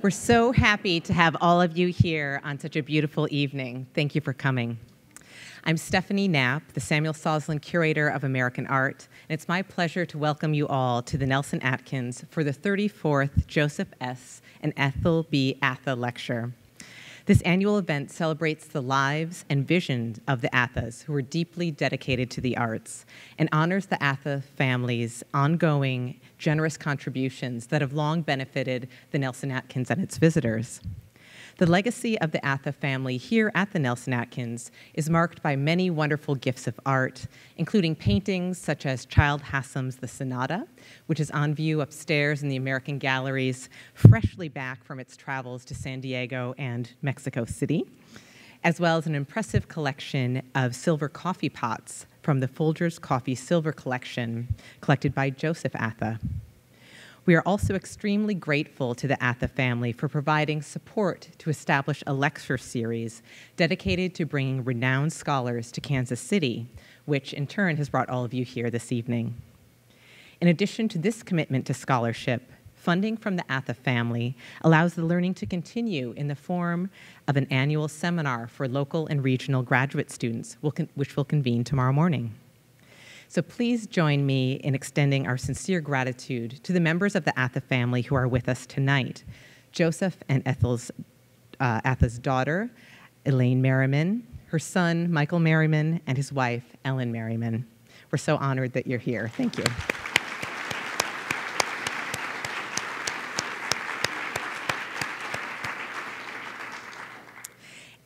We're so happy to have all of you here on such a beautiful evening. Thank you for coming. I'm Stephanie Knapp, the Samuel Sosland Curator of American Art, and it's my pleasure to welcome you all to the Nelson-Atkins for the 34th Joseph S. and Ethel B. Atha Lecture. This annual event celebrates the lives and visions of the Athas who were deeply dedicated to the arts and honors the Atha family's ongoing, generous contributions that have long benefited the Nelson-Atkins and its visitors. The legacy of the Atha family here at the Nelson-Atkins is marked by many wonderful gifts of art, including paintings such as Childe Hassam's The Sonata, which is on view upstairs in the American galleries, freshly back from its travels to San Diego and Mexico City, as well as an impressive collection of silver coffee pots from the Folgers Coffee Silver Collection, collected by Joseph Atha. We are also extremely grateful to the Atha family for providing support to establish a lecture series dedicated to bringing renowned scholars to Kansas City, which in turn has brought all of you here this evening. In addition to this commitment to scholarship, funding from the Atha family allows the learning to continue in the form of an annual seminar for local and regional graduate students, which will convene tomorrow morning. So please join me in extending our sincere gratitude to the members of the Atha family who are with us tonight, Joseph and Atha's daughter, Elaine Merriman, her son, Michael Merriman, and his wife, Ellen Merriman. We're so honored that you're here. Thank you.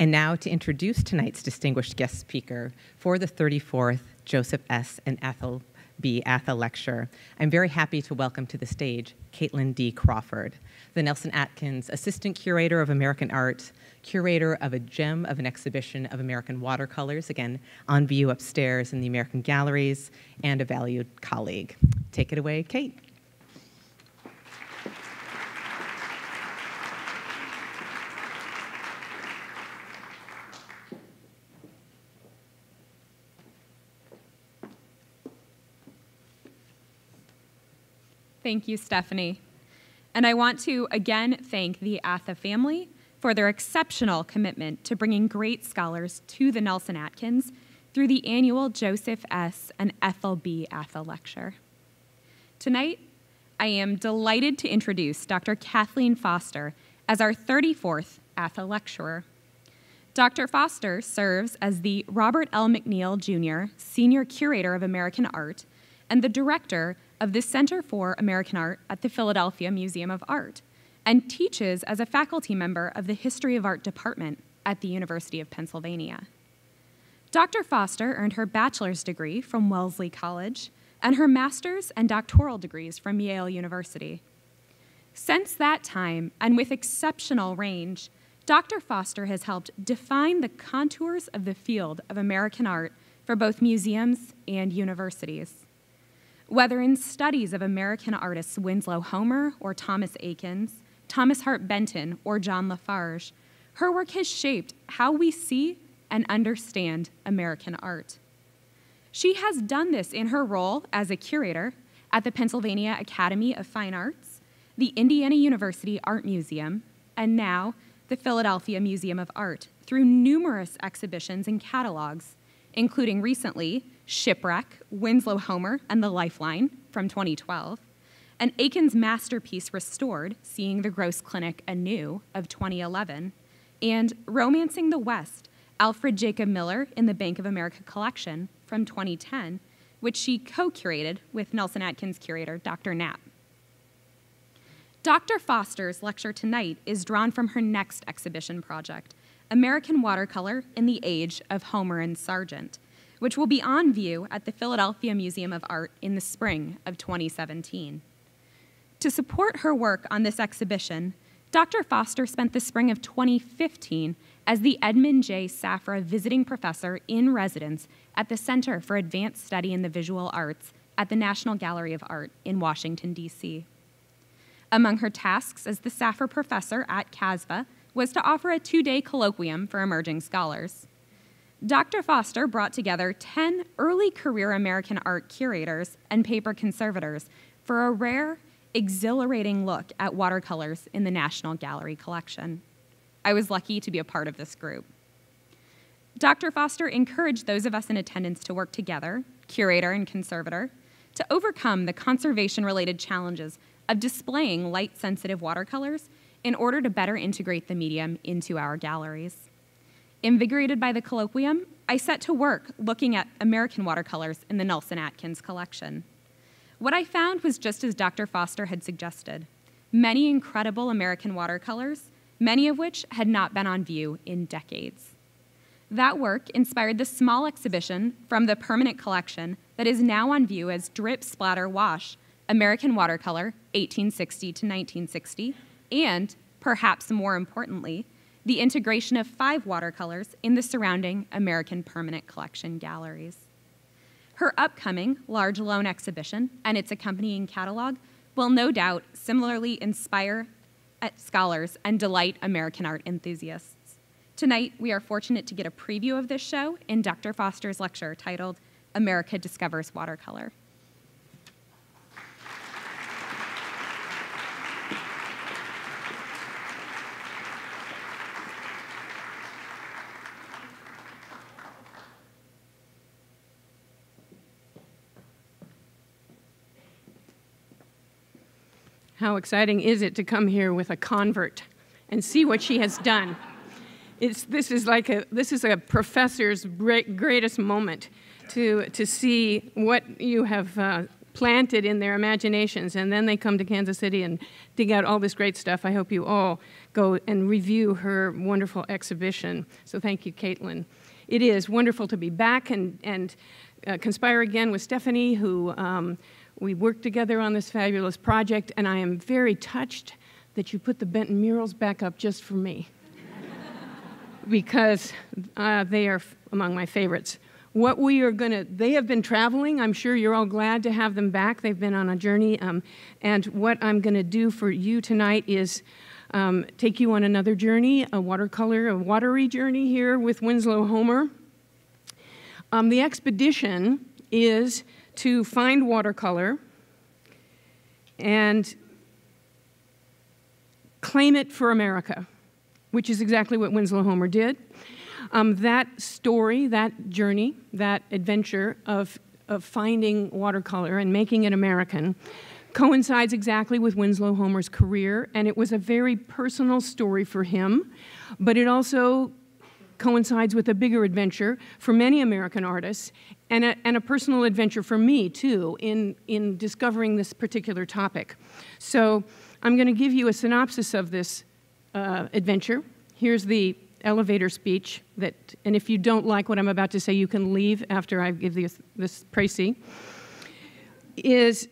And now to introduce tonight's distinguished guest speaker for the 34th Joseph S. and Ethel B. Atha Lecture, I'm very happy to welcome to the stage Kathleen D. Crawford, the Nelson-Atkins Assistant Curator of American Art, curator of a gem of an exhibition of American watercolors, again, on view upstairs in the American galleries, and a valued colleague. Take it away, Kate. Thank you, Stephanie. And I want to again thank the Atha family for their exceptional commitment to bringing great scholars to the Nelson-Atkins through the annual Joseph S. and Ethel B. Atha Lecture. Tonight, I am delighted to introduce Dr. Kathleen Foster as our 34th Atha Lecturer. Dr. Foster serves as the Robert L. McNeil, Jr. Senior Curator of American Art and the Director of the Center for American Art at the Philadelphia Museum of Art, and teaches as a faculty member of the History of Art Department at the University of Pennsylvania. Dr. Foster earned her bachelor's degree from Wellesley College and her master's and doctoral degrees from Yale University. Since that time, and with exceptional range, Dr. Foster has helped define the contours of the field of American art for both museums and universities. Whether in studies of American artists Winslow Homer or Thomas Eakins, Thomas Hart Benton or John Lafarge, her work has shaped how we see and understand American art. She has done this in her role as a curator at the Pennsylvania Academy of Fine Arts, the Indiana University Art Museum, and now the Philadelphia Museum of Art through numerous exhibitions and catalogs, including recently Shipwreck, Winslow Homer, and the Lifeline from 2012, and Eakins' masterpiece Restored, Seeing the Gross Clinic Anew of 2011, and Romancing the West, Alfred Jacob Miller in the Bank of America collection from 2010, which she co-curated with Nelson-Atkins curator Dr. Knapp. Dr. Foster's lecture tonight is drawn from her next exhibition project, American Watercolor in the Age of Homer and Sargent, which will be on view at the Philadelphia Museum of Art in the spring of 2017. To support her work on this exhibition, Dr. Foster spent the spring of 2015 as the Edmund J. Safra Visiting Professor in Residence at the Center for Advanced Study in the Visual Arts at the National Gallery of Art in Washington, D.C. Among her tasks as the Safra Professor at CASVA was to offer a 2-day colloquium for emerging scholars. Dr. Foster brought together 10 early career American art curators and paper conservators for a rare exhilarating look at watercolors in the National Gallery collection. I was lucky to be a part of this group. Dr. Foster encouraged those of us in attendance to work together, curator and conservator, to overcome the conservation-related challenges of displaying light-sensitive watercolors in order to better integrate the medium into our galleries. Invigorated by the colloquium, I set to work looking at American watercolors in the Nelson-Atkins collection. What I found was just as Dr. Foster had suggested, many incredible American watercolors, many of which had not been on view in decades. That work inspired the small exhibition from the permanent collection that is now on view as Drip Splatter Wash, American Watercolor, 1860 to 1960, and, perhaps more importantly, the integration of 5 watercolors in the surrounding American Permanent Collection galleries. Her upcoming large loan exhibition and its accompanying catalog will no doubt similarly inspire scholars and delight American art enthusiasts. Tonight, we are fortunate to get a preview of this show in Dr. Foster's lecture titled America Discovers Watercolor. How exciting is it to come here with a convert and see what she has done? This is a professor's greatest moment to see what you have planted in their imaginations, and then they come to Kansas City and dig out all this great stuff. I hope you all go and review her wonderful exhibition. So thank you, Caitlin. It is wonderful to be back and conspire again with Stephanie, who we worked together on this fabulous project, and I am very touched that you put the Benton murals back up just for me, because they are among my favorites. They have been traveling. I'm sure you're all glad to have them back. They've been on a journey, and what I'm going to do for you tonight is take you on another journey, a watery journey here with Winslow Homer. The expedition is to find watercolor and claim it for America, which is exactly what Winslow Homer did. That story, that journey, that adventure of finding watercolor and making it American coincides exactly with Winslow Homer's career, and it was a very personal story for him, but it also coincides with a bigger adventure for many American artists, and a personal adventure for me, too, in discovering this particular topic. So I'm going to give you a synopsis of this adventure. Here's the elevator speech, and if you don't like what I'm about to say, you can leave after I give this précis, is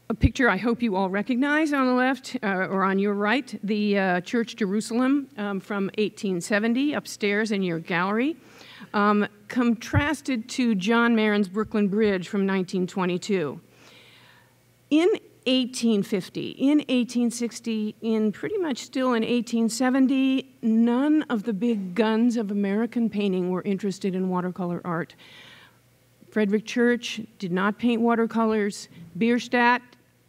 a picture I hope you all recognize on the left, or on your right, the Church Jerusalem from 1870, upstairs in your gallery, contrasted to John Moran's Brooklyn Bridge from 1922. In 1850, in 1860, pretty much still in 1870, none of the big guns of American painting were interested in watercolor art. Frederick Church did not paint watercolors. Bierstadt,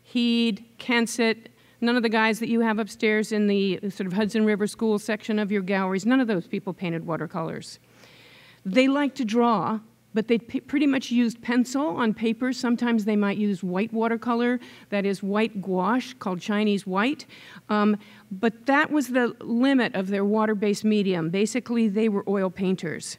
Heed, Kensett, none of the guys that you have upstairs in the sort of Hudson River School section of your galleries, none of those people painted watercolors. They liked to draw, but they pretty much used pencil on paper. Sometimes they might use white watercolor, that is white gouache, called Chinese white. But that was the limit of their water-based medium. Basically, they were oil painters.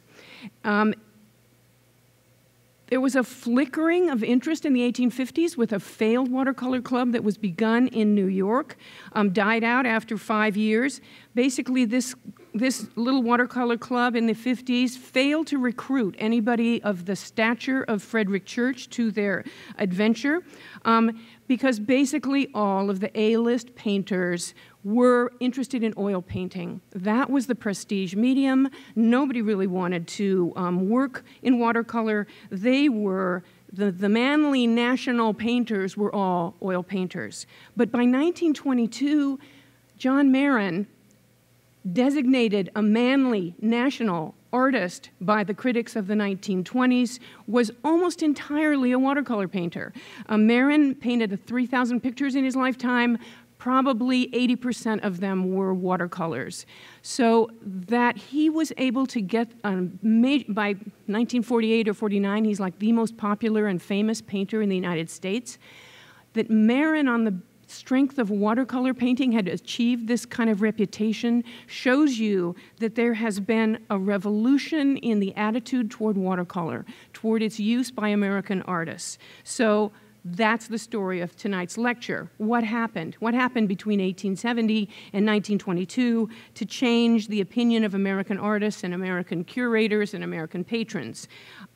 There was a flickering of interest in the 1850s with a failed watercolor club that was begun in New York, died out after 5 years. Basically, this little watercolor club in the 50s failed to recruit anybody of the stature of Frederick Church to their adventure, because basically all of the A-list painters were interested in oil painting. That was the prestige medium. Nobody really wanted to work in watercolor. They were, the manly national painters were all oil painters. But by 1922, John Moran designated a manly national artist by the critics of the 1920s was almost entirely a watercolor painter. Moran painted 3,000 pictures in his lifetime. Probably 80% of them were watercolors. So that he was able to get, by 1948 or 49, he's like the most popular and famous painter in the United States. That Moran, on the strength of watercolor painting, had achieved this kind of reputation shows you that there has been a revolution in the attitude toward watercolor, toward its use by American artists. So that's the story of tonight's lecture. What happened? What happened between 1870 and 1922 to change the opinion of American artists and American curators and American patrons?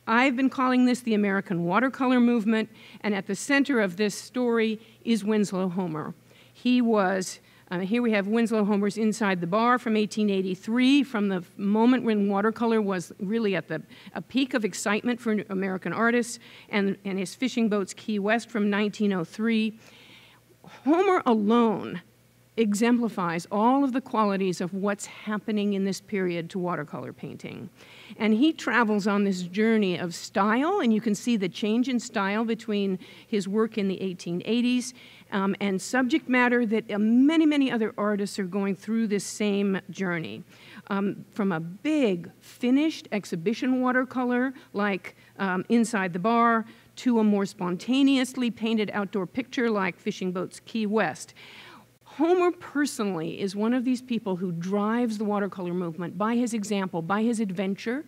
I've been calling this the American watercolor movement, and at the center of this story is Winslow Homer. He was, here we have Winslow Homer's Inside the Bar from 1883, from the moment when watercolor was really at a peak of excitement for American artists, and his Fishing Boats Key West from 1903. Homer alone exemplifies all of the qualities of what's happening in this period to watercolor painting. And he travels on this journey of style, and you can see the change in style between his work in the 1880s and subject matter that many, many other artists are going through this same journey. From a big, finished exhibition watercolor like Inside the Bar to a more spontaneously painted outdoor picture like Fishing Boats Key West. Homer personally is one of these people who drives the watercolor movement by his example, by his adventure,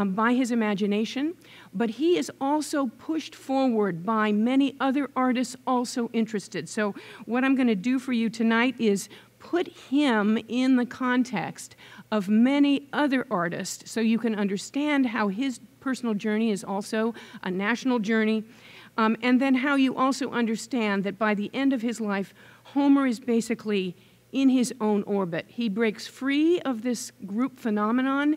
by his imagination, but he is also pushed forward by many other artists also interested. So what I'm going to do for you tonight is put him in the context of many other artists so you can understand how his personal journey is also a national journey, and then how you also understand that by the end of his life, Homer is basically in his own orbit. He breaks free of this group phenomenon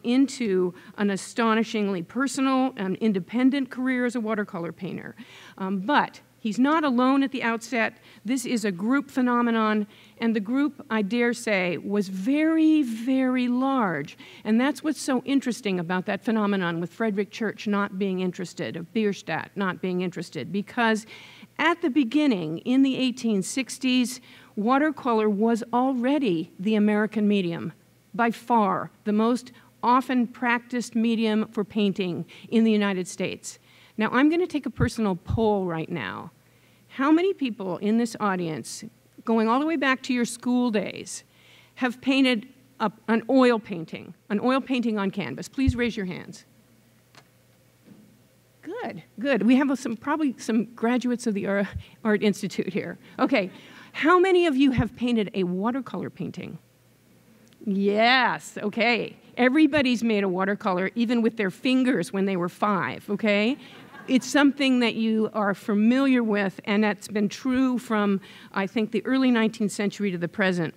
into an astonishingly personal and independent career as a watercolor painter. But he's not alone at the outset. This is a group phenomenon, and the group, I dare say, was very, very large. And that's what's so interesting about that phenomenon with Frederick Church not being interested, of Bierstadt not being interested, because at the beginning, in the 1860s, watercolor was already the American medium, by far the most often practiced medium for painting in the United States. Now, I'm going to take a personal poll right now. How many people in this audience, going all the way back to your school days, have painted an oil painting on canvas? Please raise your hands. Good, good. We have probably some graduates of the Art Institute here. Okay, how many of you have painted a watercolor painting? Yes, okay. Everybody's made a watercolor, even with their fingers when they were 5, okay? It's something that you are familiar with, and that's been true from, I think, the early 19th century to the present.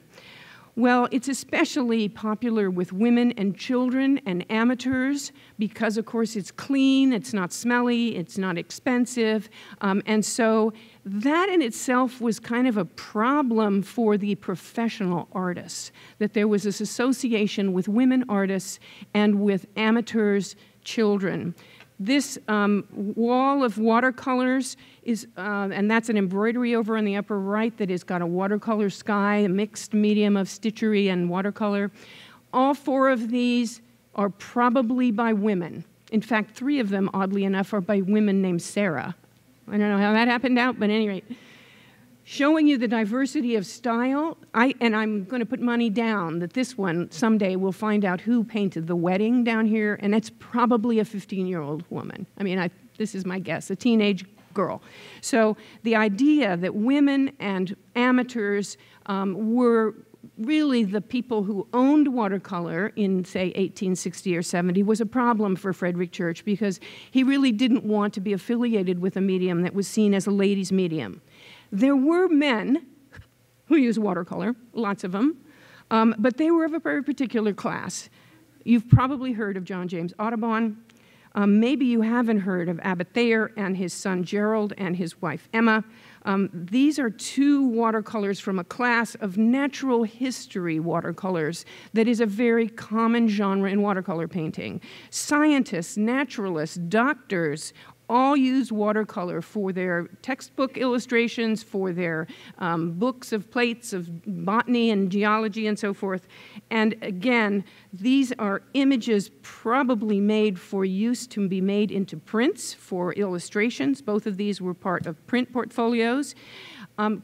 Well, it's especially popular with women and children and amateurs because, of course, it's clean, it's not smelly, it's not expensive, and so that in itself was kind of a problem for the professional artists, that there was this association with women artists and with amateurs, children. This wall of watercolors is, and that's an embroidery over on the upper right that has got a watercolor sky, a mixed medium of stitchery and watercolor. All 4 of these are probably by women. In fact, 3 of them, oddly enough, are by women named Sarah. I don't know how that happened out, but at any rate. Showing you the diversity of style, and I'm going to put money down that this one, someday we'll find out who painted the wedding down here, and it's probably a 15-year-old woman. I mean, this is my guess, a teenage girl. So the idea that women and amateurs were really the people who owned watercolor in, say, 1860 or 70 was a problem for Frederick Church because he really didn't want to be affiliated with a medium that was seen as a ladies' medium. There were men who used watercolor, lots of them, but they were of a very particular class. You've probably heard of John James Audubon. Maybe you haven't heard of Abbott Thayer and his son Gerald and his wife Emma. These are two watercolors from a class of natural history watercolors that is a very common genre in watercolor painting. Scientists, naturalists, doctors, all use watercolor for their textbook illustrations, for their books of plates of botany and geology and so forth. And again, these are images probably made for use to be made into prints for illustrations. Both of these were part of print portfolios.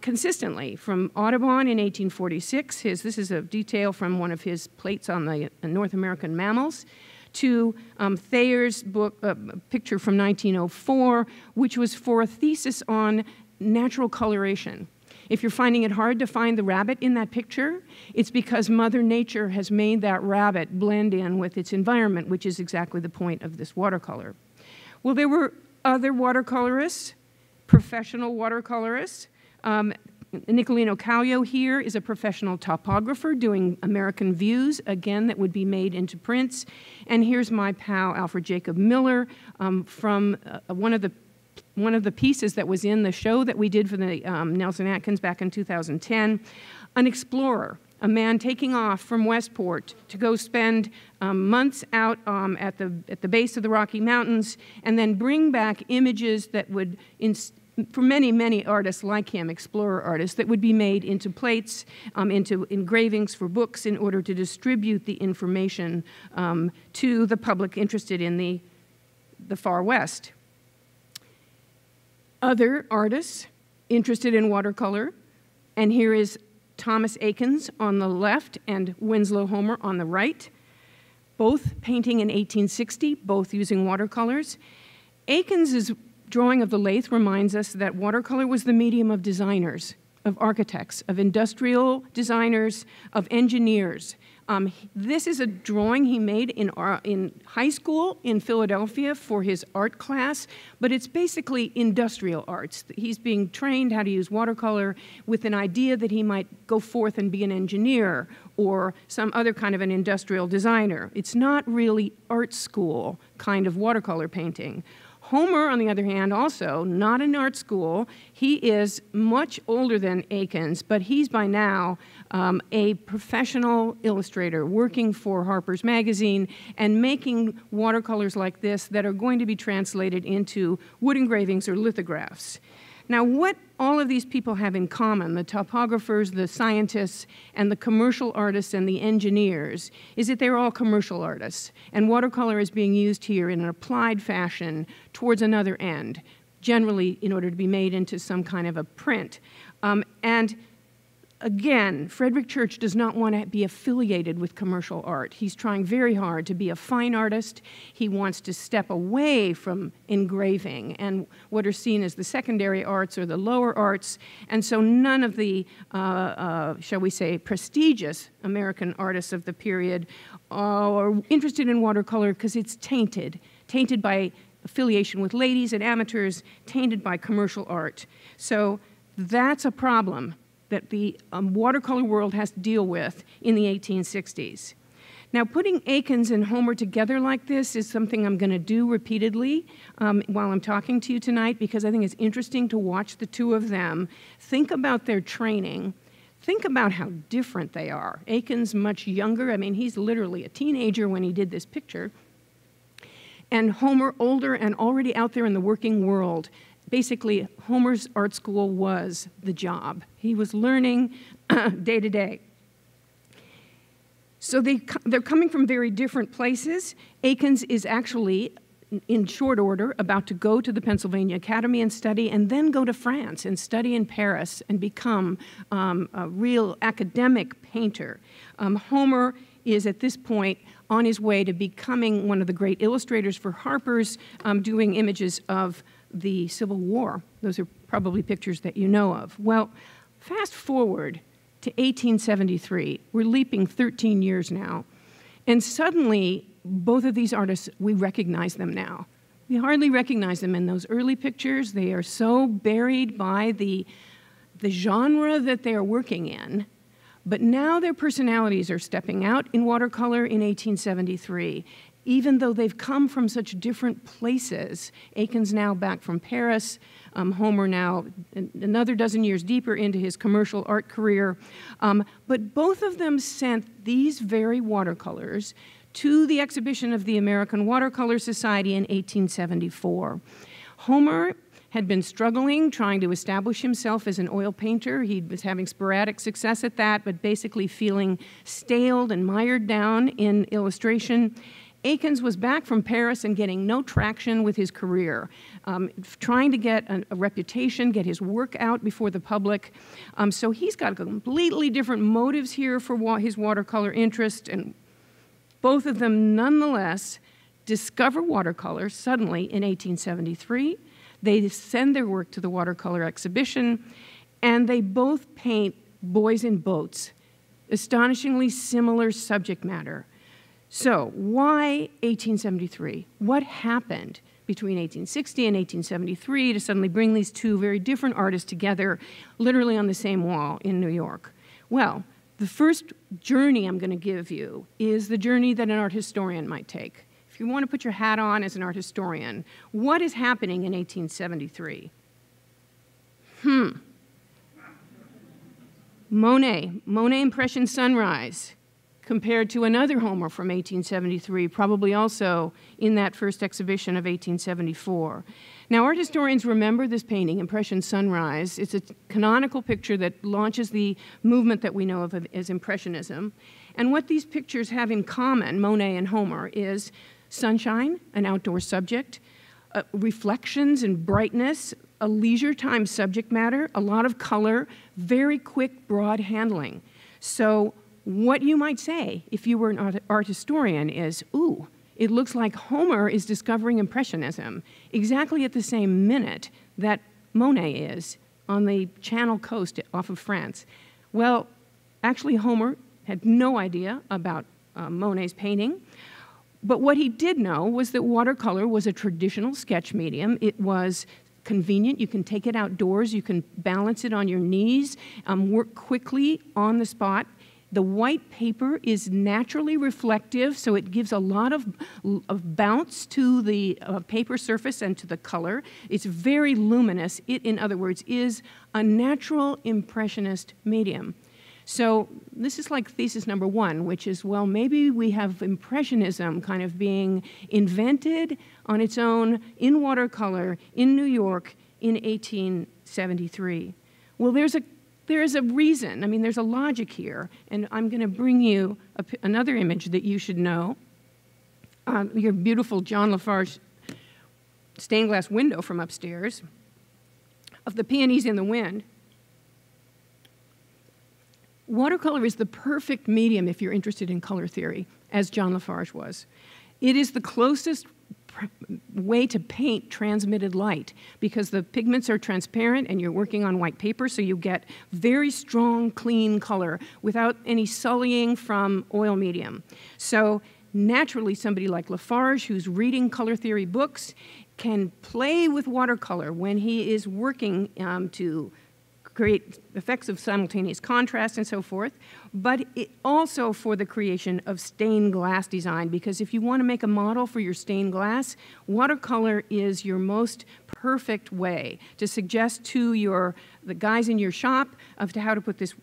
Consistently, from Audubon in 1846, this is a detail from one of his plates on the North American mammals, to Thayer's book, picture from 1904, which was for a thesis on natural coloration. If you're finding it hard to find the rabbit in that picture, it's because Mother Nature has made that rabbit blend in with its environment, which is exactly the point of this watercolor. Well, there were other watercolorists, professional watercolorists. Nicolino Callio here is a professional topographer doing American views, again, that would be made into prints. And here's my pal, Alfred Jacob Miller, from one of the pieces that was in the show that we did for the Nelson-Atkins back in 2010. An explorer, a man taking off from Westport to go spend months out at the base of the Rocky Mountains and then bring back images that would, for many, many artists like him, explorer artists, that would be made into plates, into engravings for books in order to distribute the information to the public interested in the far West. Other artists interested in watercolor, and here is Thomas Eakins on the left and Winslow Homer on the right, both painting in 1860, both using watercolors. Eakins' drawing of the lathe reminds us that watercolor was the medium of designers, of architects, of industrial designers, of engineers. This is a drawing he made in high school in Philadelphia for his art class, but it's basically industrial arts. He's being trained how to use watercolor with an idea that he might go forth and be an engineer or some other kind of an industrial designer. It's not really art school kind of watercolor painting. Homer, on the other hand, also not an art school. He is much older than Eakins, but he's by now a professional illustrator working for Harper's Magazine and making watercolors like this that are going to be translated into wood engravings or lithographs. Now, what all of these people have in common, the topographers, the scientists, and the commercial artists and the engineers, is that they're all commercial artists. And watercolor is being used here in an applied fashion towards another end, generally in order to be made into some kind of a print. And again, Frederick Church does not want to be affiliated with commercial art. He's trying very hard to be a fine artist. He wants to step away from engraving and what are seen as the secondary arts or the lower arts. And so none of the, shall we say, prestigious American artists of the period are interested in watercolor because it's tainted by affiliation with ladies and amateurs, tainted by commercial art. So that's a problem that the watercolor world has to deal with in the 1860s. Now, putting Eakins and Homer together like this is something I'm going to do repeatedly while I'm talking to you tonight, because I think it's interesting to watch the two of them. Think about their training. Think about how different they are. Eakins much younger. I mean, he's literally a teenager when he did this picture. And Homer older and already out there in the working world. Basically, Homer's art school was the job. He was learning day to day. So they're coming from very different places. Eakins is actually, in short order, about to go to the Pennsylvania Academy and study, and then go to France and study in Paris and become a real academic painter. Homer is at this point on his way to becoming one of the great illustrators for Harper's, doing images of the Civil War. Those are probably pictures that you know of. Well, fast forward to 1873. We're leaping 13 years now. And suddenly, both of these artists, we recognize them now. We hardly recognize them in those early pictures. They are so buried by the genre that they are working in. But now their personalities are stepping out in watercolor in 1873. even though they've come from such different places. Eakins now back from Paris, Homer now another dozen years deeper into his commercial art career. But both of them sent these very watercolors to the exhibition of the American Watercolor Society in 1874. Homer had been struggling, trying to establish himself as an oil painter. He was having sporadic success at that, but basically feeling staled and mired down in illustration. Eakins was back from Paris and getting no traction with his career, trying to get a reputation, get his work out before the public. So he's got completely different motives here for his watercolor interest, and both of them nonetheless discover watercolor suddenly in 1873. They send their work to the watercolor exhibition, and they both paint boys in boats, astonishingly similar subject matter. So why 1873? What happened between 1860 and 1873 to suddenly bring these two very different artists together, literally on the same wall in New York? Well, the first journey I'm going to give you is the journey that an art historian might take. If you want to put your hat on as an art historian, what is happening in 1873? Monet Impression Sunrise, compared to another Homer from 1873, probably also in that first exhibition of 1874. Now, art historians remember this painting, Impression Sunrise. It's a canonical picture that launches the movement that we know of as Impressionism. And what these pictures have in common, Monet and Homer, is sunshine, an outdoor subject, reflections and brightness, a leisure time subject matter, a lot of color, very quick, broad handling. So what you might say, if you were an art historian, is, ooh, it looks like Homer is discovering Impressionism exactly at the same minute that Monet is on the Channel coast off of France. Well, actually, Homer had no idea about Monet's painting, but what he did know was that watercolor was a traditional sketch medium. It was convenient. You can take it outdoors. You can balance it on your knees, work quickly on the spot. The white paper is naturally reflective, so it gives a lot of bounce to the paper surface and to the color. It's very luminous. It, in other words, is a natural impressionist medium. So this is like thesis number one, which is, well, maybe we have Impressionism kind of being invented on its own in watercolor in New York in 1873. Well, there is a reason. I mean, there's a logic here, and I'm going to bring you another image that you should know. Your beautiful John Lafarge stained glass window from upstairs of the Peonies in the Wind. Watercolor is the perfect medium if you're interested in color theory, as John Lafarge was. It is the closest way to paint transmitted light because the pigments are transparent and you're working on white paper, so you get very strong, clean color without any sullying from oil medium. So naturally, somebody like Lafarge, who's reading color theory books, can play with watercolor when he is working to create effects of simultaneous contrast and so forth, but also for the creation of stained glass design, because if you want to make a model for your stained glass, watercolor is your most perfect way to suggest to the guys in your shop of how to put this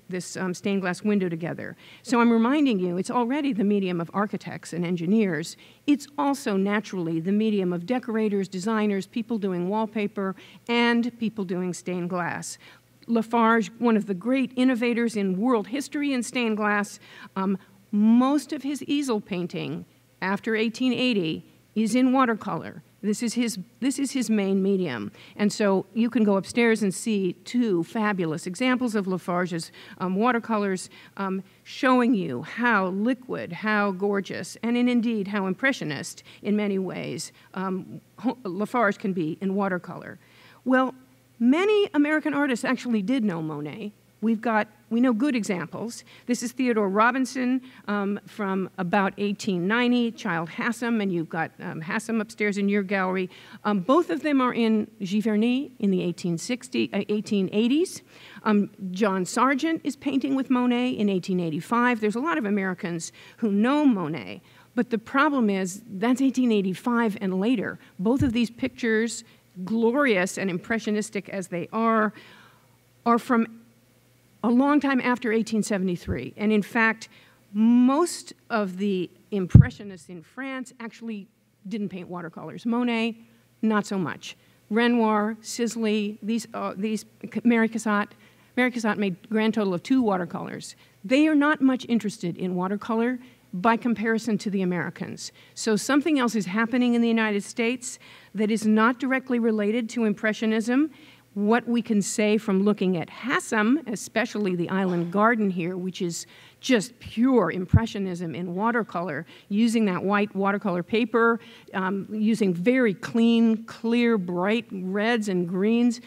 stained glass window together. So I'm reminding you, it's already the medium of architects and engineers. It's also naturally the medium of decorators, designers, people doing wallpaper, and people doing stained glass. Lafarge, one of the great innovators in world history in stained glass, most of his easel painting after 1880 is in watercolor. This is his main medium. And so you can go upstairs and see two fabulous examples of Lafarge's watercolors showing you how liquid, how gorgeous, and indeed how impressionist in many ways Lafarge can be in watercolor. Well, many American artists actually did know Monet. We know good examples. This is Theodore Robinson from about 1890, Child Hassam, and you've got Hassam upstairs in your gallery. Both of them are in Giverny in the 1880s. John Sargent is painting with Monet in 1885. There's a lot of Americans who know Monet. But the problem is, that's 1885 and later. Both of these pictures, glorious and impressionistic as they are from a long time after 1873. And in fact, most of the Impressionists in France actually didn't paint watercolors. Monet, not so much. Renoir, Sisley, Mary Cassatt made a grand total of 2 watercolors. They are not much interested in watercolor by comparison to the Americans. So something else is happening in the United States that is not directly related to Impressionism. What we can say from looking at Hassam, especially the Island Garden here, which is just pure Impressionism in watercolor, using that white watercolor paper, using very clean, clear, bright reds and greens.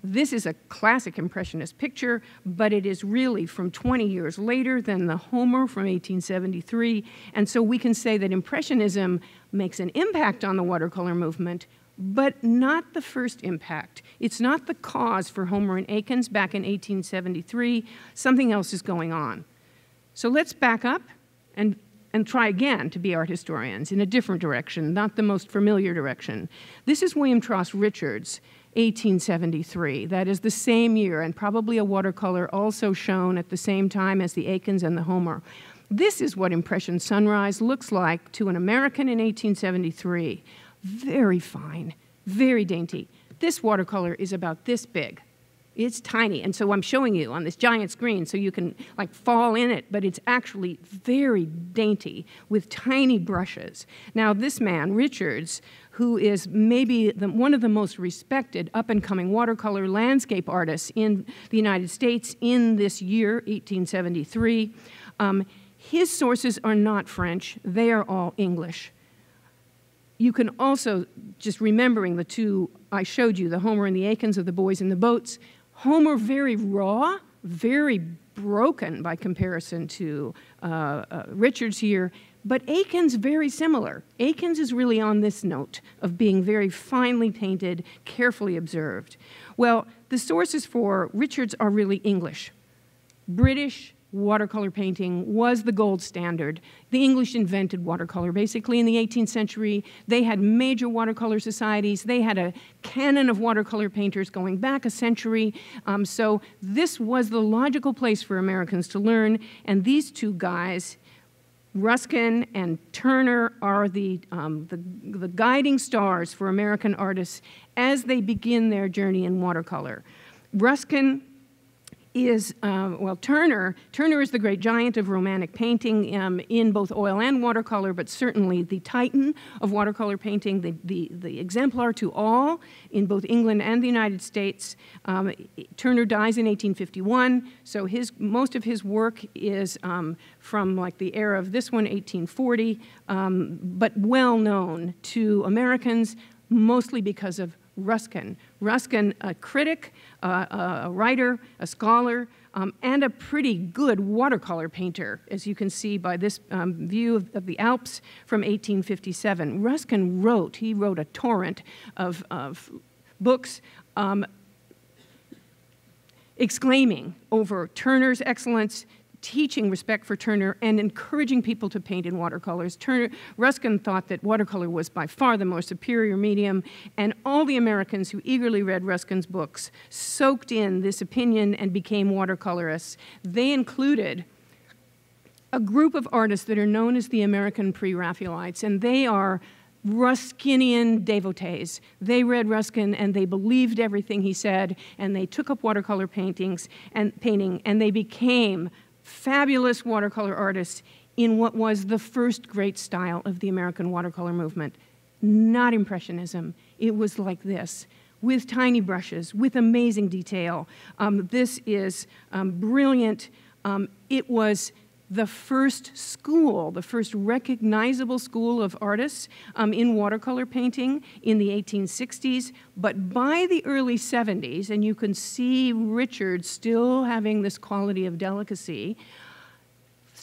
This is a classic Impressionist picture, but it is really from 20 years later than the Homer from 1873. And so we can say that Impressionism makes an impact on the watercolor movement, but not the first impact. It's not the cause for Homer and Eakins back in 1873. Something else is going on. So let's back up and try again to be art historians in a different direction, not the most familiar direction. This is William Tross Richards, 1873. That is the same year, and probably a watercolor also shown at the same time as the Eakins and the Homer. This is what Impression Sunrise looks like to an American in 1873. Very fine, very dainty. This watercolor is about this big. It's tiny, and so I'm showing you on this giant screen so you can like fall in it, but it's actually very dainty with tiny brushes. Now this man, Richards, who is maybe one of the most respected up-and-coming watercolor landscape artists in the United States in this year, 1873, his sources are not French, they are all English. You can also, just remembering the 2 I showed you, the Homer and the Eakins of the boys in the boats, Homer very raw, very broken by comparison to Richards here, but Eakins very similar. Eakins is really on this note of being very finely painted, carefully observed. Well, the sources for Richards are really English. British watercolor painting was the gold standard. The English invented watercolor basically in the 18th century. They had major watercolor societies. They had a canon of watercolor painters going back a century. So this was the logical place for Americans to learn. And these 2 guys, Ruskin and Turner, are the guiding stars for American artists as they begin their journey in watercolor. Ruskin is, Turner is the great giant of Romantic painting in both oil and watercolor, but certainly the titan of watercolor painting, the exemplar to all in both England and the United States. Turner dies in 1851, so most of his work is from like the era of this one, 1840, but well known to Americans, mostly because of Ruskin. Ruskin, a critic, a writer, a scholar, and a pretty good watercolor painter, as you can see by this view of the Alps from 1857. Ruskin wrote a torrent of books exclaiming over Turner's excellence, teaching respect for Turner, and encouraging people to paint in watercolors. Ruskin thought that watercolor was by far the more superior medium, and all the Americans who eagerly read Ruskin's books soaked in this opinion and became watercolorists. They included a group of artists that are known as the American Pre-Raphaelites, and they are Ruskinian devotees. They read Ruskin and they believed everything he said, and they took up watercolor painting, and they became fabulous watercolor artists in what was the first great style of the American watercolor movement. Not Impressionism. It was like this, with tiny brushes, with amazing detail. This is brilliant. It was the first school, the first recognizable school of artists in watercolor painting in the 1860s. But by the early 70s, and you can see Richards still having this quality of delicacy,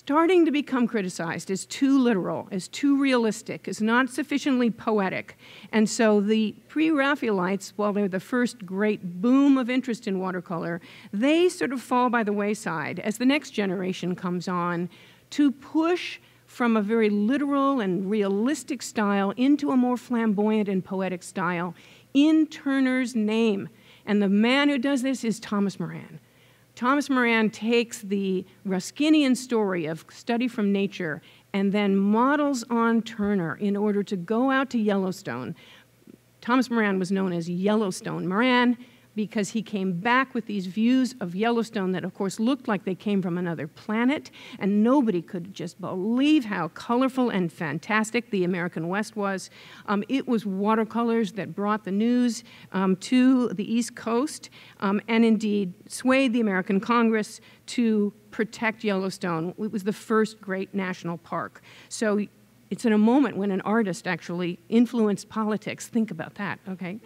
starting to become criticized as too literal, as too realistic, as not sufficiently poetic. And so the Pre-Raphaelites, while they're the first great boom of interest in watercolor, they sort of fall by the wayside as the next generation comes on to push from a very literal and realistic style into a more flamboyant and poetic style in Turner's name. And the man who does this is Thomas Moran. Thomas Moran takes the Ruskinian story of study from nature and then models on Turner in order to go out to Yellowstone. Thomas Moran was known as Yellowstone Moran because he came back with these views of Yellowstone that, of course, looked like they came from another planet, and nobody could just believe how colorful and fantastic the American West was. It was watercolors that brought the news to the East Coast, and indeed swayed the American Congress to protect Yellowstone. It was the first great national park. So it's in a moment when an artist actually influenced politics. Think about that, okay?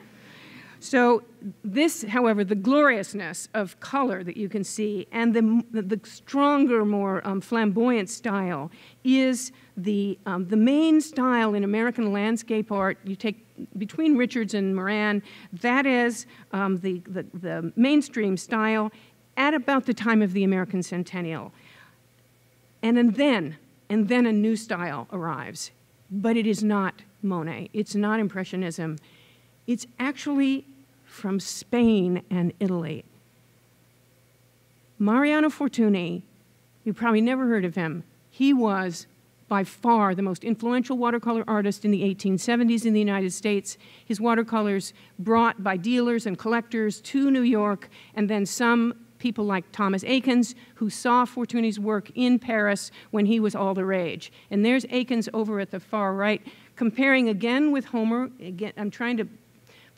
So this, however, the gloriousness of color that you can see and the stronger, more flamboyant style is the main style in American landscape art. You take between Richards and Moran, that is the mainstream style at about the time of the American Centennial. And then a new style arrives. But it is not Monet. It's not Impressionism. It's actually from Spain and Italy. Mariano Fortuny, you probably never heard of him. He was by far the most influential watercolor artist in the 1870s in the United States. His watercolors brought by dealers and collectors to New York, and then some people like Thomas Eakins, who saw Fortuny's work in Paris when he was all the rage. And there's Eakins over at the far right, comparing again with Homer. Again, I'm trying to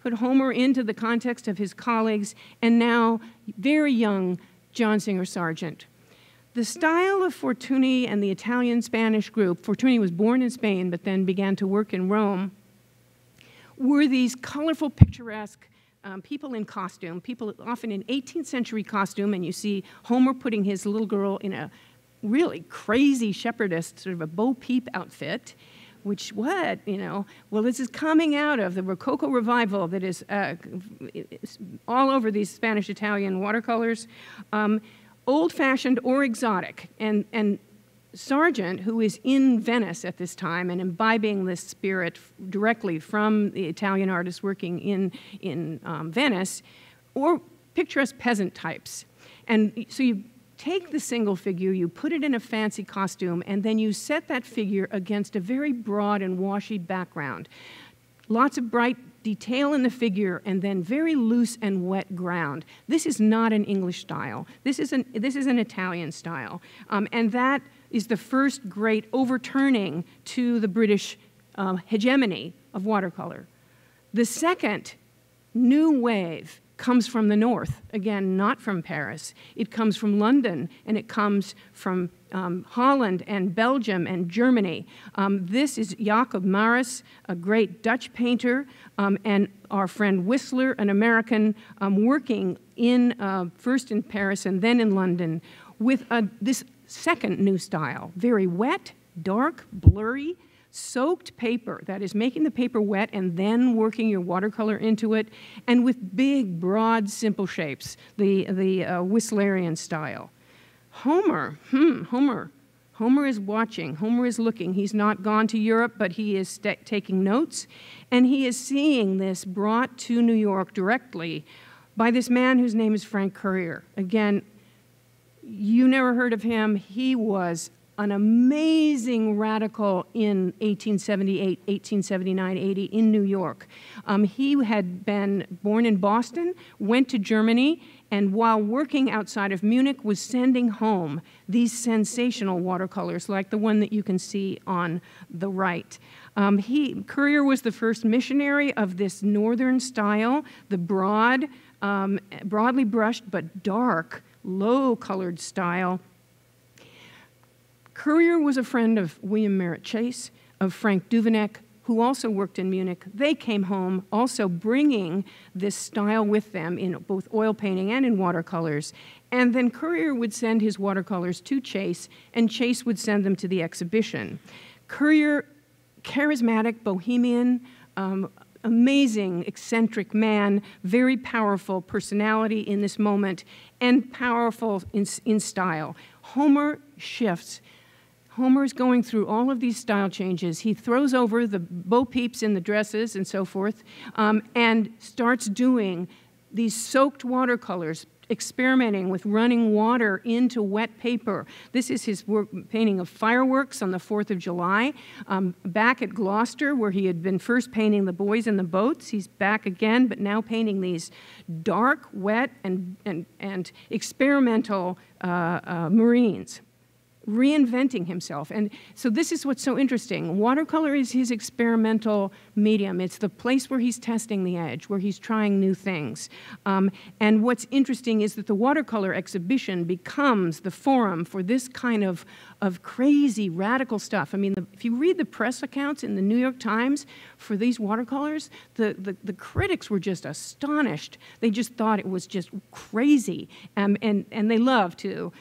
put Homer into the context of his colleagues, and now very young John Singer Sargent. The style of Fortuny and the Italian-Spanish group, Fortuny was born in Spain but then began to work in Rome, were these colorful, picturesque people in costume, people often in 18th century costume, and you see Homer putting his little girl in a really crazy shepherdess, sort of a Bo Peep outfit, which well, this is coming out of the Rococo revival that is all over these Spanish-Italian watercolors, old-fashioned or exotic. And Sargent, who is in Venice at this time and imbibing this spirit directly from the Italian artists working in Venice, or picturesque peasant types. And so you take the single figure, you put it in a fancy costume, and then you set that figure against a very broad and washy background. Lots of bright detail in the figure, and then very loose and wet ground. This is not an English style. This is an Italian style. And that is the first great overturning to the British hegemony of watercolor. The second new wave comes from the north, again, not from Paris. It comes from London, and it comes from Holland and Belgium and Germany. This is Yaakov Morris, a great Dutch painter, and our friend Whistler, an American, working first in Paris and then in London, with this second new style, very wet, dark, blurry, soaked paper, that is making the paper wet and then working your watercolor into it, and with big, broad, simple shapes, the Whistlerian style. Homer is watching, Homer is looking. He's not gone to Europe, but he is taking notes, and he is seeing this brought to New York directly by this man whose name is Frank Courier. Again, you never heard of him. He was an amazing radical in 1878, 1879, 80 in New York. He had been born in Boston, went to Germany, and while working outside of Munich was sending home these sensational watercolors like the one that you can see on the right. Courier was the first missionary of this northern style, the broadly brushed but dark, low-colored style. Courier was a friend of William Merritt Chase, of Frank Duveneck, who also worked in Munich. They came home also bringing this style with them in both oil painting and in watercolors. And then Courier would send his watercolors to Chase, and Chase would send them to the exhibition. Courier, charismatic, bohemian, amazing, eccentric man, very powerful personality in this moment, and powerful in style. Homer shifts. Homer's going through all of these style changes. He throws over the Bo Peeps in the dresses and so forth, and starts doing these soaked watercolors, experimenting with running water into wet paper. This is his painting of fireworks on the 4th of July. Back at Gloucester, where he had been first painting the boys in the boats, he's back again, but now painting these dark, wet, and experimental marines, reinventing himself. And so this is what's so interesting. Watercolor is his experimental medium. It's the place where he's testing the edge, where he's trying new things. And what's interesting is that the watercolor exhibition becomes the forum for this kind of crazy, radical stuff. I mean, if you read the press accounts in the New York Times for these watercolors, the critics were just astonished. They just thought it was just crazy. And they love to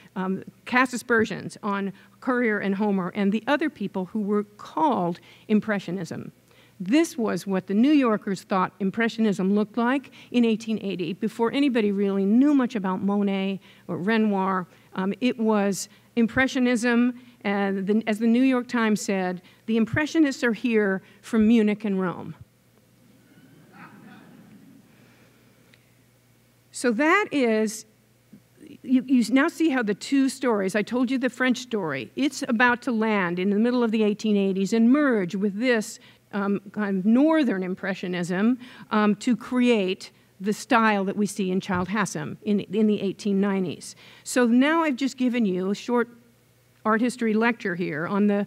cast aspersions on Courier and Homer and the other people who were called Impressionism. This was what the New Yorkers thought Impressionism looked like in 1880, before anybody really knew much about Monet or Renoir. It was Impressionism, and as the New York Times said, the Impressionists are here from Munich and Rome. So that is, you now see how the two stories, I told you the French story, it's about to land in the middle of the 1880s and merge with this kind of Northern Impressionism to create the style that we see in Childe Hassam in the 1890s. So now I've just given you a short art history lecture here on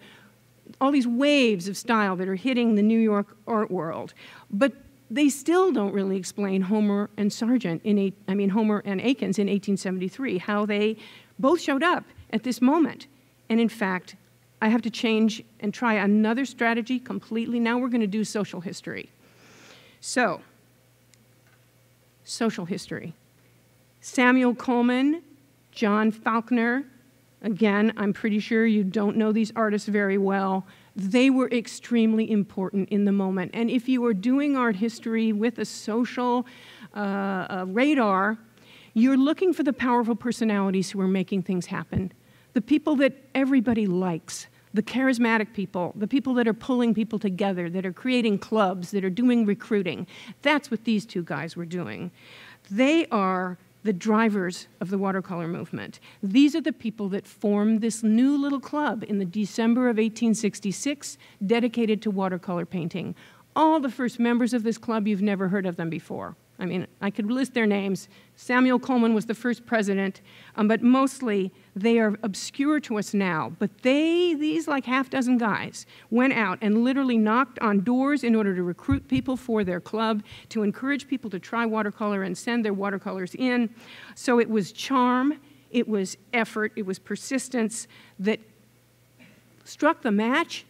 all these waves of style that are hitting the New York art world. But they still don't really explain Homer and Sargent Homer and Eakins in 1873, how they both showed up at this moment. And in fact, I have to change and try another strategy completely. Now we're going to do social history. So, social history. Samuel Coleman, John Falconer. Again, I'm pretty sure you don't know these artists very well. They were extremely important in the moment. And if you are doing art history with a social radar, you're looking for the powerful personalities who are making things happen. The people that everybody likes, the charismatic people, the people that are pulling people together, that are creating clubs, that are doing recruiting. That's what these two guys were doing. They are the drivers of the watercolor movement. These are the people that formed this new little club in the December of 1866 dedicated to watercolor painting. All the first members of this club, you've never heard of them before. I mean, I could list their names. Samuel Coleman was the first president, but mostly they are obscure to us now. But these like half dozen guys, went out and literally knocked on doors in order to recruit people for their club, to encourage people to try watercolor and send their watercolors in. So it was charm, it was effort, it was persistence that struck the match,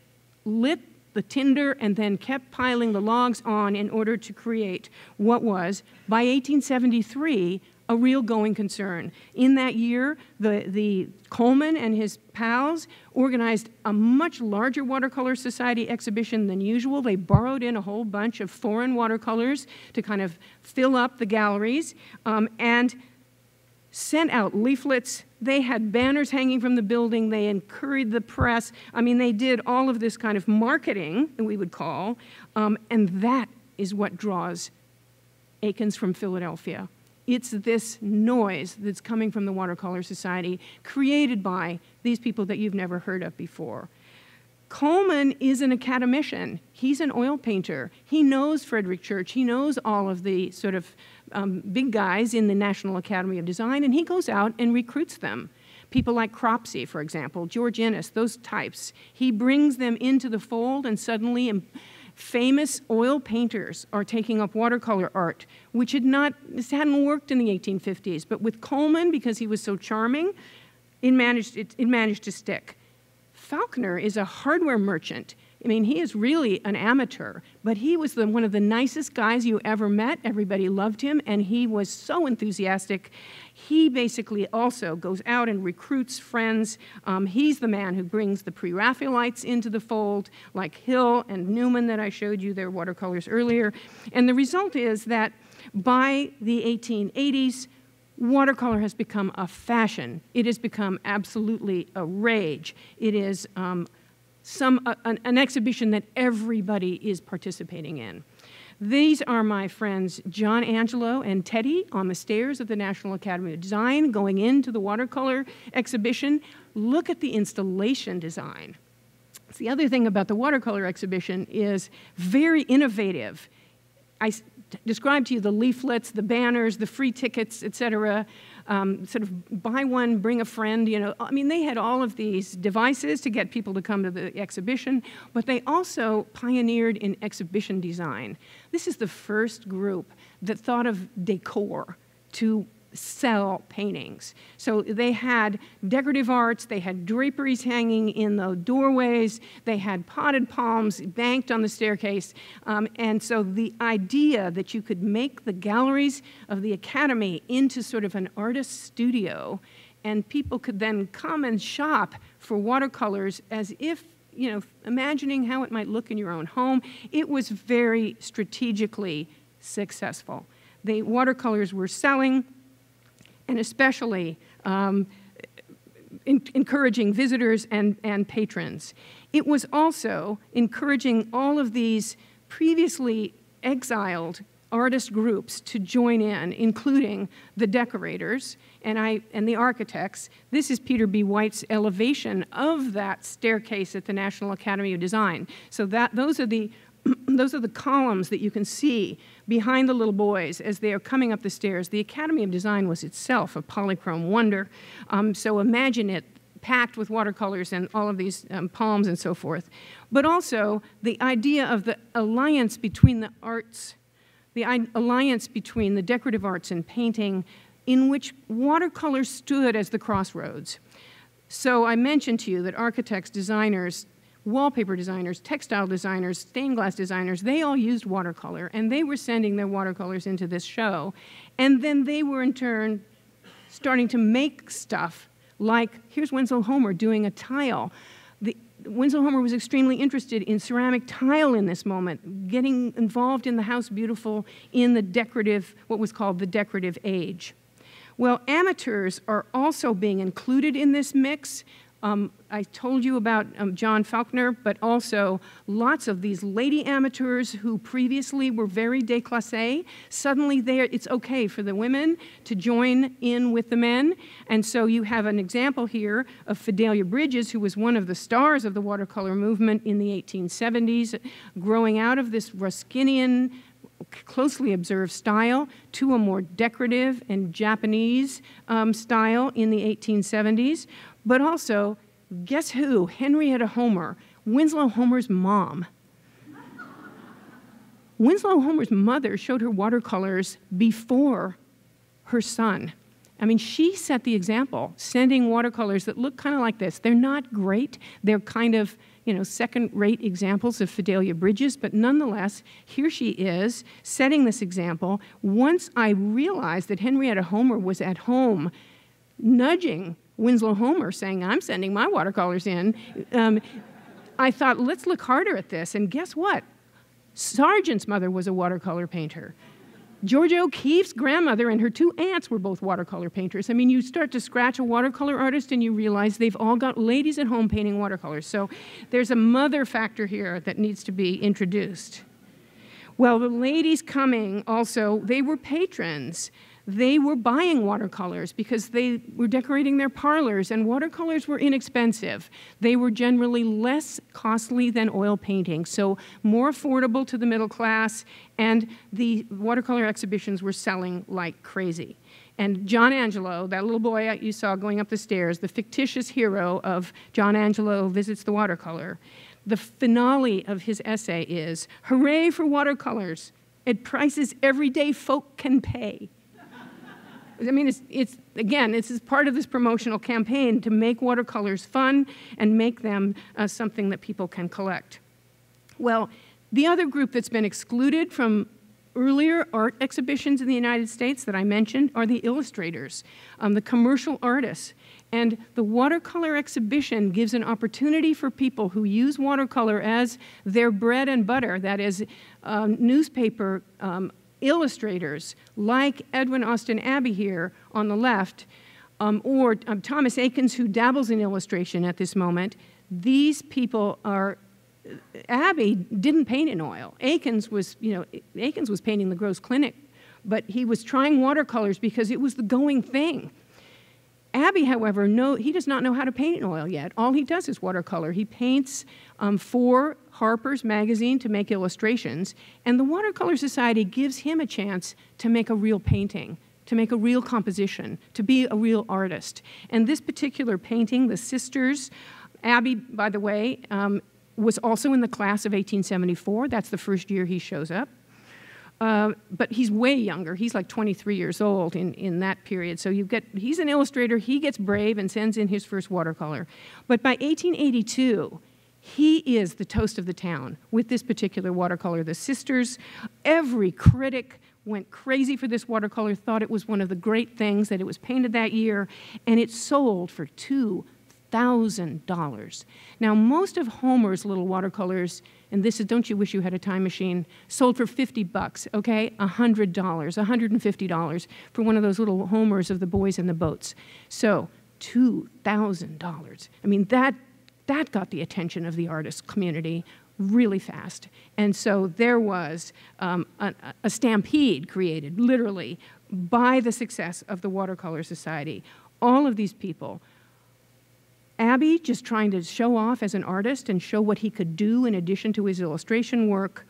lit the tinder, and then kept piling the logs on in order to create what was, by 1873, a real going concern. In that year, the Coleman and his pals organized a much larger watercolor society exhibition than usual. They borrowed in a whole bunch of foreign watercolors to kind of fill up the galleries, and sent out leaflets. They had banners hanging from the building. They encouraged the press. I mean, they did all of this kind of marketing, that we would call, and that is what draws Eakins from Philadelphia. It's this noise that's coming from the Watercolor Society, created by these people that you've never heard of before. Coleman is an academician. He's an oil painter. He knows Frederick Church. He knows all of the sort of big guys in the National Academy of Design, and he goes out and recruits them. People like Cropsey, for example, George Ennis, those types. He brings them into the fold, and suddenly famous oil painters are taking up watercolor art, which this hadn't worked in the 1850s. But with Coleman, because he was so charming, it managed to stick. Falconer is a hardware merchant. I mean, he is really an amateur, but he was one of the nicest guys you ever met. Everybody loved him, and he was so enthusiastic. He basically also goes out and recruits friends. He's the man who brings the pre-Raphaelites into the fold, like Hill and Newman that I showed you their watercolors earlier. And the result is that by the 1880s, watercolor has become a fashion. It has become absolutely a rage. It is an exhibition that everybody is participating in. These are my friends John Angelo and Teddy on the stairs of the National Academy of Design going into the watercolor exhibition. Look at the installation design. The other thing about the watercolor exhibition is very innovative. I described to you the leaflets, the banners, the free tickets, etc. Sort of buy one, bring a friend, you know. I mean, they had all of these devices to get people to come to the exhibition, but they also pioneered in exhibition design. This is the first group that thought of decor to sell paintings. So they had decorative arts, they had draperies hanging in the doorways, they had potted palms banked on the staircase, and so the idea that you could make the galleries of the Academy into sort of an artist's studio, and people could then come and shop for watercolors as if, you know, imagining how it might look in your own home. It was very strategically successful. The watercolors were selling, and especially encouraging visitors and patrons. It was also encouraging all of these previously exiled artist groups to join in, including the decorators and the architects. This is Peter B. White's elevation of that staircase at the National Academy of Design. So those are the columns that you can see behind the little boys as they are coming up the stairs. The Academy of Design was itself a polychrome wonder. So imagine it packed with watercolors and all of these palms and so forth. But also the idea of the alliance between the arts, the alliance between the decorative arts and painting, in which watercolor stood as the crossroads. So I mentioned to you that architects, designers, wallpaper designers, textile designers, stained glass designers, they all used watercolor, and they were sending their watercolors into this show. And then they were, in turn, starting to make stuff like, here's Winslow Homer doing a tile. Winslow Homer was extremely interested in ceramic tile in this moment, getting involved in the House Beautiful in the decorative, what was called the decorative age. Well, amateurs are also being included in this mix. I told you about John Faulkner, but also lots of these lady amateurs who previously were very déclassés. Suddenly it's okay for the women to join in with the men. And so you have an example here of Fidelia Bridges, who was one of the stars of the watercolor movement in the 1870s, growing out of this Ruskinian, closely observed style to a more decorative and Japanese style in the 1870s. But also, guess who? Henrietta Homer, Winslow Homer's mom. Winslow Homer's mother showed her watercolors before her son. I mean, she set the example, sending watercolors that look kind of like this. They're not great. They're kind of, you know, second-rate examples of Fidelia Bridges, but nonetheless, here she is setting this example. Once I realized that Henrietta Homer was at home nudging Winslow Homer, saying, I'm sending my watercolors in, I thought, let's look harder at this. And guess what? Sargent's mother was a watercolor painter. Georgia O'Keeffe's grandmother and her two aunts were both watercolor painters. I mean, you start to scratch a watercolor artist and you realize they've all got ladies at home painting watercolors. So there's a mother factor here that needs to be introduced. Well, the ladies coming also, they were patrons. They were buying watercolors because they were decorating their parlors, and watercolors were inexpensive. They were generally less costly than oil painting, so more affordable to the middle class, and the watercolor exhibitions were selling like crazy. And John Angelo, that little boy you saw going up the stairs, the fictitious hero of John Angelo Visits the Watercolor, the finale of his essay is, "Hooray for watercolors at prices everyday folk can pay." I mean, again, this is part of this promotional campaign to make watercolors fun and make them something that people can collect. Well, the other group that's been excluded from earlier art exhibitions in the United States that I mentioned are the illustrators, the commercial artists. And the watercolor exhibition gives an opportunity for people who use watercolor as their bread and butter, that is, newspaper illustrators like Edwin Austin Abbey here on the left, or Thomas Eakins, who dabbles in illustration at this moment, these people are, Abbey didn't paint in oil. Eakins was painting the Gross Clinic, but he was trying watercolors because it was the going thing. Abbey, however, he does not know how to paint in oil yet. All he does is watercolor. He paints for Harper's Magazine to make illustrations, and the Watercolor Society gives him a chance to make a real painting, to make a real composition, to be a real artist. And this particular painting, The Sisters, Abbey, by the way, was also in the class of 1874. That's the first year he shows up. But he's way younger. He's like 23 years old in that period. So he's an illustrator. He gets brave and sends in his first watercolor. But by 1882, he is the toast of the town with this particular watercolor. The Sisters, every critic went crazy for this watercolor, thought it was one of the great things, that it was painted that year, and it sold for $2,000. Now, most of Homer's little watercolors, and this is Don't You Wish You Had a Time Machine, sold for $50, okay? $100, $150 for one of those little Homers of the boys in the boats. So, $2,000. I mean, that got the attention of the artist community really fast. And so there was a stampede created, literally, by the success of the Watercolor Society. All of these people, Abbey just trying to show off as an artist and show what he could do in addition to his illustration work.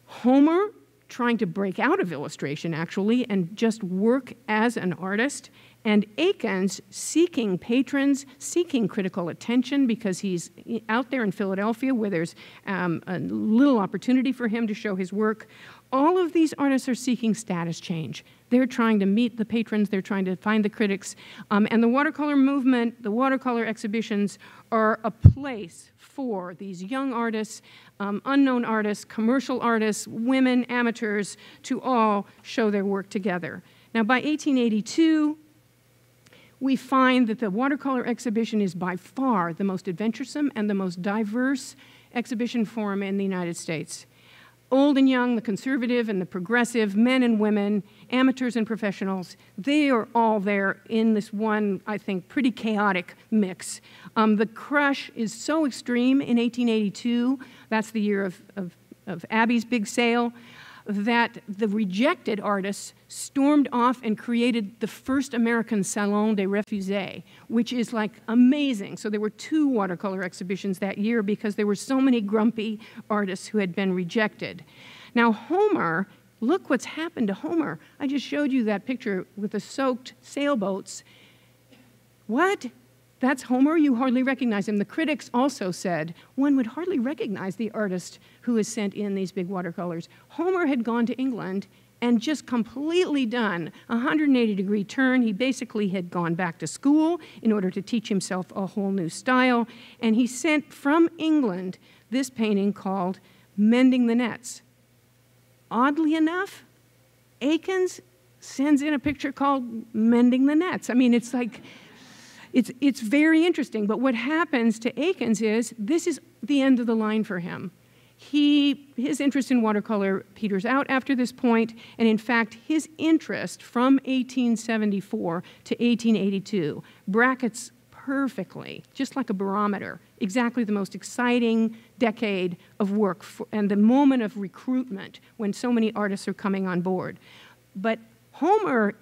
Homer trying to break out of illustration, actually, and just work as an artist. And Eakins seeking patrons, seeking critical attention because he's out there in Philadelphia where there's a little opportunity for him to show his work. All of these artists are seeking status change. They're trying to meet the patrons, they're trying to find the critics. And the watercolor movement, the watercolor exhibitions are a place for these young artists, unknown artists, commercial artists, women, amateurs, to all show their work together. Now, by 1882, we find that the watercolor exhibition is by far the most adventuresome and the most diverse exhibition forum in the United States. Old and young, the conservative and the progressive, men and women, amateurs and professionals, they are all there in this one, I think, pretty chaotic mix. The crush is so extreme in 1882, that's the year of Abbey's big sale, that the rejected artists stormed off and created the first American Salon des Refusés, which is like amazing. So there were 2 watercolor exhibitions that year because there were so many grumpy artists who had been rejected. Now Homer, look what's happened to Homer. I just showed you that picture with the soaked sailboats. What? That's Homer? You hardly recognize him. The critics also said one would hardly recognize the artist who has sent in these big watercolors. Homer had gone to England and just completely done a 180-degree turn. He basically had gone back to school in order to teach himself a whole new style, and he sent from England this painting called Mending the Nets. Oddly enough, Eakins sends in a picture called Mending the Nets. I mean, it's like, it's very interesting, but what happens to Eakins is this is the end of the line for him. His interest in watercolor peters out after this point, and in fact, his interest from 1874 to 1882 brackets perfectly, just like a barometer, exactly the most exciting decade of work and the moment of recruitment when so many artists are coming on board. But Homer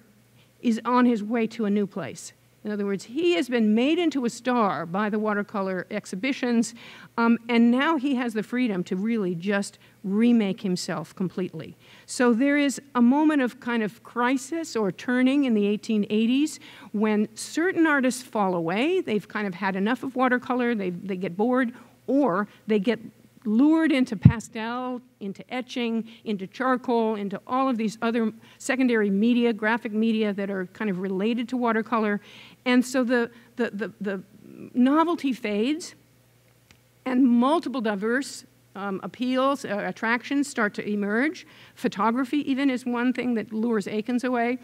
is on his way to a new place. In other words, he has been made into a star by the watercolor exhibitions, and now he has the freedom to really just remake himself completely. So there is a moment of kind of crisis or turning in the 1880s when certain artists fall away. They've kind of had enough of watercolor, they get bored, or they get lured into pastel, into etching, into charcoal, into all of these other secondary media, graphic media that are kind of related to watercolor. And so the novelty fades and multiple diverse appeals, attractions start to emerge. Photography even is one thing that lures Eakins away.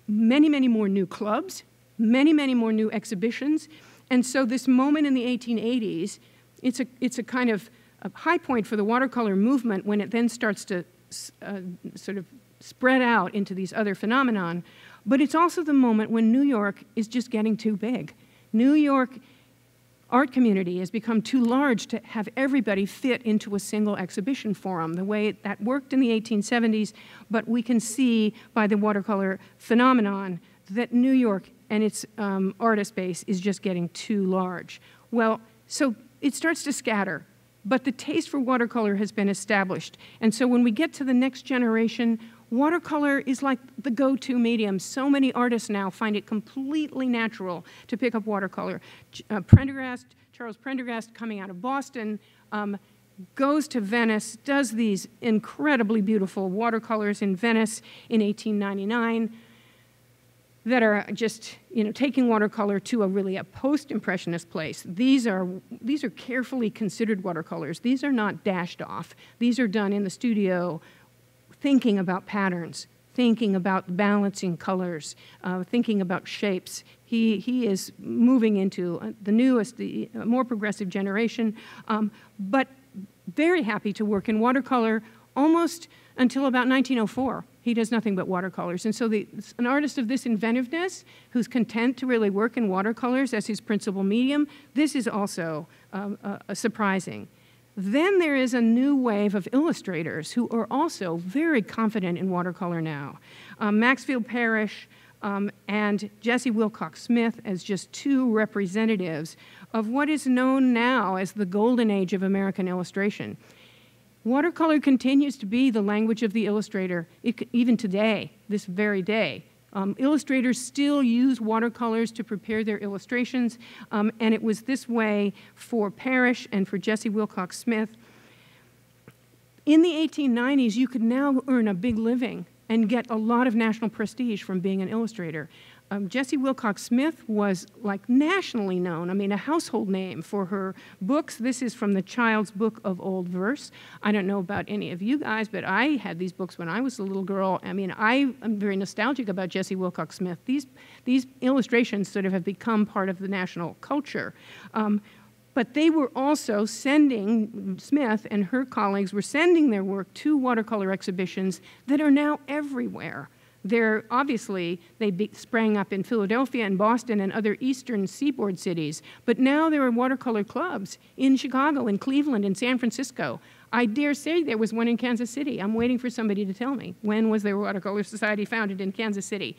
Many, many more new clubs, many, many more new exhibitions. And so this moment in the 1880s, it's a kind of a high point for the watercolor movement when it then starts to sort of spread out into these other phenomenon. But it's also the moment when New York is just getting too big. New York art community has become too large to have everybody fit into a single exhibition forum, the way that worked in the 1870s, but we can see by the watercolor phenomenon that New York and its artist base is just getting too large. Well, so it starts to scatter, but the taste for watercolor has been established. And so when we get to the next generation, watercolor is like the go-to medium. So many artists now find it completely natural to pick up watercolor. Charles Prendergast, coming out of Boston, goes to Venice, does these incredibly beautiful watercolors in Venice in 1899 that are just, taking watercolor to a post-impressionist place. These are carefully considered watercolors. These are not dashed off. These are done in the studio, thinking about patterns, thinking about balancing colors, thinking about shapes. He is moving into the newest, the more progressive generation, but very happy to work in watercolor almost until about 1904. He does nothing but watercolors. And so an artist of this inventiveness, who's content to really work in watercolors as his principal medium, this is also surprising. Then there is a new wave of illustrators who are also very confident in watercolor now. Maxfield Parrish and Jessie Wilcox Smith as just two representatives of what is known now as the golden age of American illustration. Watercolor continues to be the language of the illustrator, even today, this very day. Illustrators still use watercolors to prepare their illustrations, and it was this way for Parrish and for Jessie Wilcox Smith. In the 1890s, you could now earn a big living and get a lot of national prestige from being an illustrator. Jessie Wilcox Smith was like nationally known, a household name for her books. This is from the Child's Book of Old Verse. I don't know about any of you guys, but I had these books when I was a little girl. I am very nostalgic about Jessie Wilcox Smith. These illustrations sort of have become part of the national culture. But they were also sending, Smith and her colleagues were sending their work to watercolor exhibitions that are now everywhere. Obviously, they sprang up in Philadelphia and Boston and other eastern seaboard cities, but now there are watercolor clubs in Chicago, in Cleveland, in San Francisco. I dare say there was one in Kansas City. I'm waiting for somebody to tell me. When was there a watercolor society founded in Kansas City?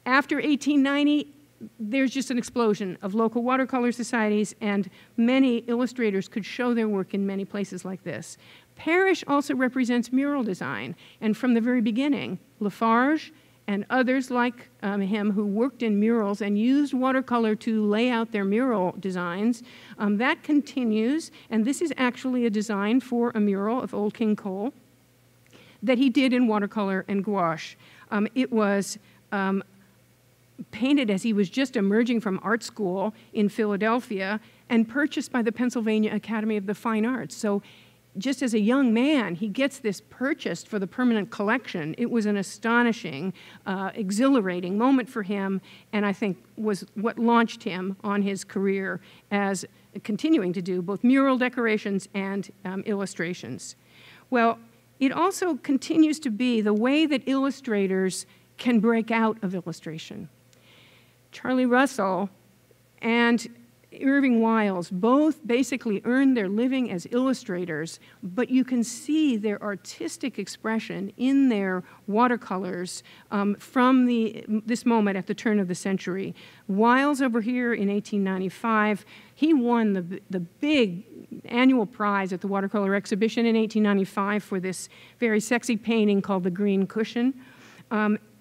After 1890, there's just an explosion of local watercolor societies, and many illustrators could show their work in many places like this. Parrish also represents mural design, and from the very beginning, Lafarge and others like him who worked in murals and used watercolor to lay out their mural designs, that continues, and this is actually a design for a mural of Old King Cole that he did in watercolor and gouache. It was painted as he was just emerging from art school in Philadelphia and purchased by the Pennsylvania Academy of the Fine Arts. So just as a young man, he gets this purchased for the permanent collection. It was an astonishing, exhilarating moment for him, and I think was what launched him on his career as continuing to do both mural decorations and illustrations. Well, it also continues to be the way that illustrators can break out of illustration. Charlie Russell and Irving Wiles both basically earned their living as illustrators, but you can see their artistic expression in their watercolors from this moment at the turn of the century. Wiles over here in 1895, he won the big annual prize at the watercolor exhibition in 1895 for this very sexy painting called The Green Cushion.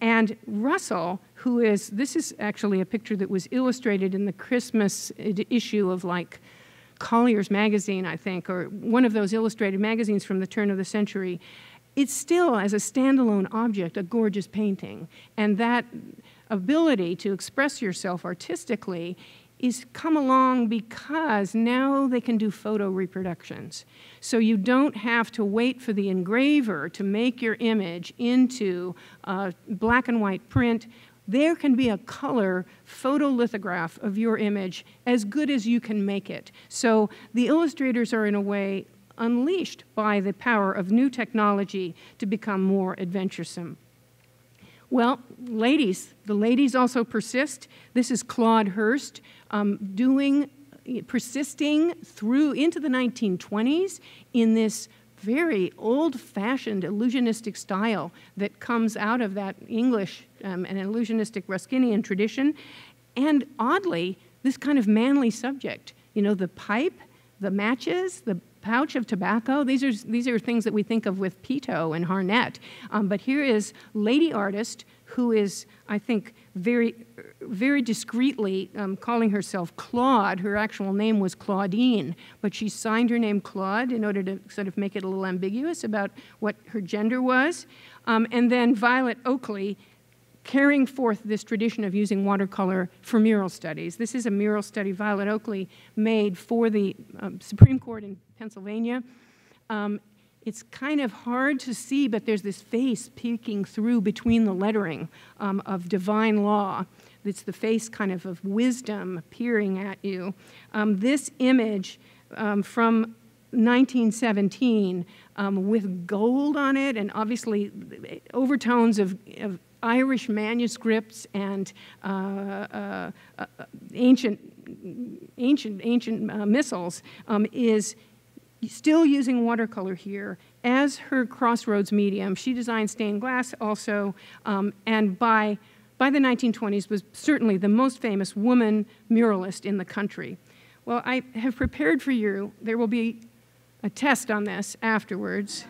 And Russell, this is actually a picture that was illustrated in the Christmas issue of like Collier's magazine, I think, or one of those illustrated magazines from the turn of the century. It's still, as a standalone object, a gorgeous painting. And that ability to express yourself artistically is come along because now they can do photo reproductions. So you don't have to wait for the engraver to make your image into black and white print. There can be a color photolithograph of your image as good as you can make it. So the illustrators are, in a way, unleashed by the power of new technology to become more adventuresome. Well, ladies, the ladies also persist. This is Claude Hearst persisting through into the 1920s in this very old-fashioned illusionistic style that comes out of that English and illusionistic Ruskinian tradition. And oddly, this kind of manly subject, you know, the pipe, the matches, the pouch of tobacco, these are things that we think of with Peto and Harnett. But here is lady artist who is, I think, very, very discreetly calling herself Claude. Her actual name was Claudine, but she signed her name Claude in order to sort of make it a little ambiguous about what her gender was. And then Violet Oakley, carrying forth this tradition of using watercolor for mural studies. This is a mural study Violet Oakley made for the Supreme Court in Pennsylvania. It's kind of hard to see, but there's this face peeking through between the lettering of divine law. It's the face kind of wisdom peering at you. This image from 1917 with gold on it and obviously overtones of Irish manuscripts and ancient missals is still using watercolor here as her crossroads medium. She designed stained glass also, and by the 1920s was certainly the most famous woman muralist in the country. Well, I have prepared for you, there will be a test on this afterwards,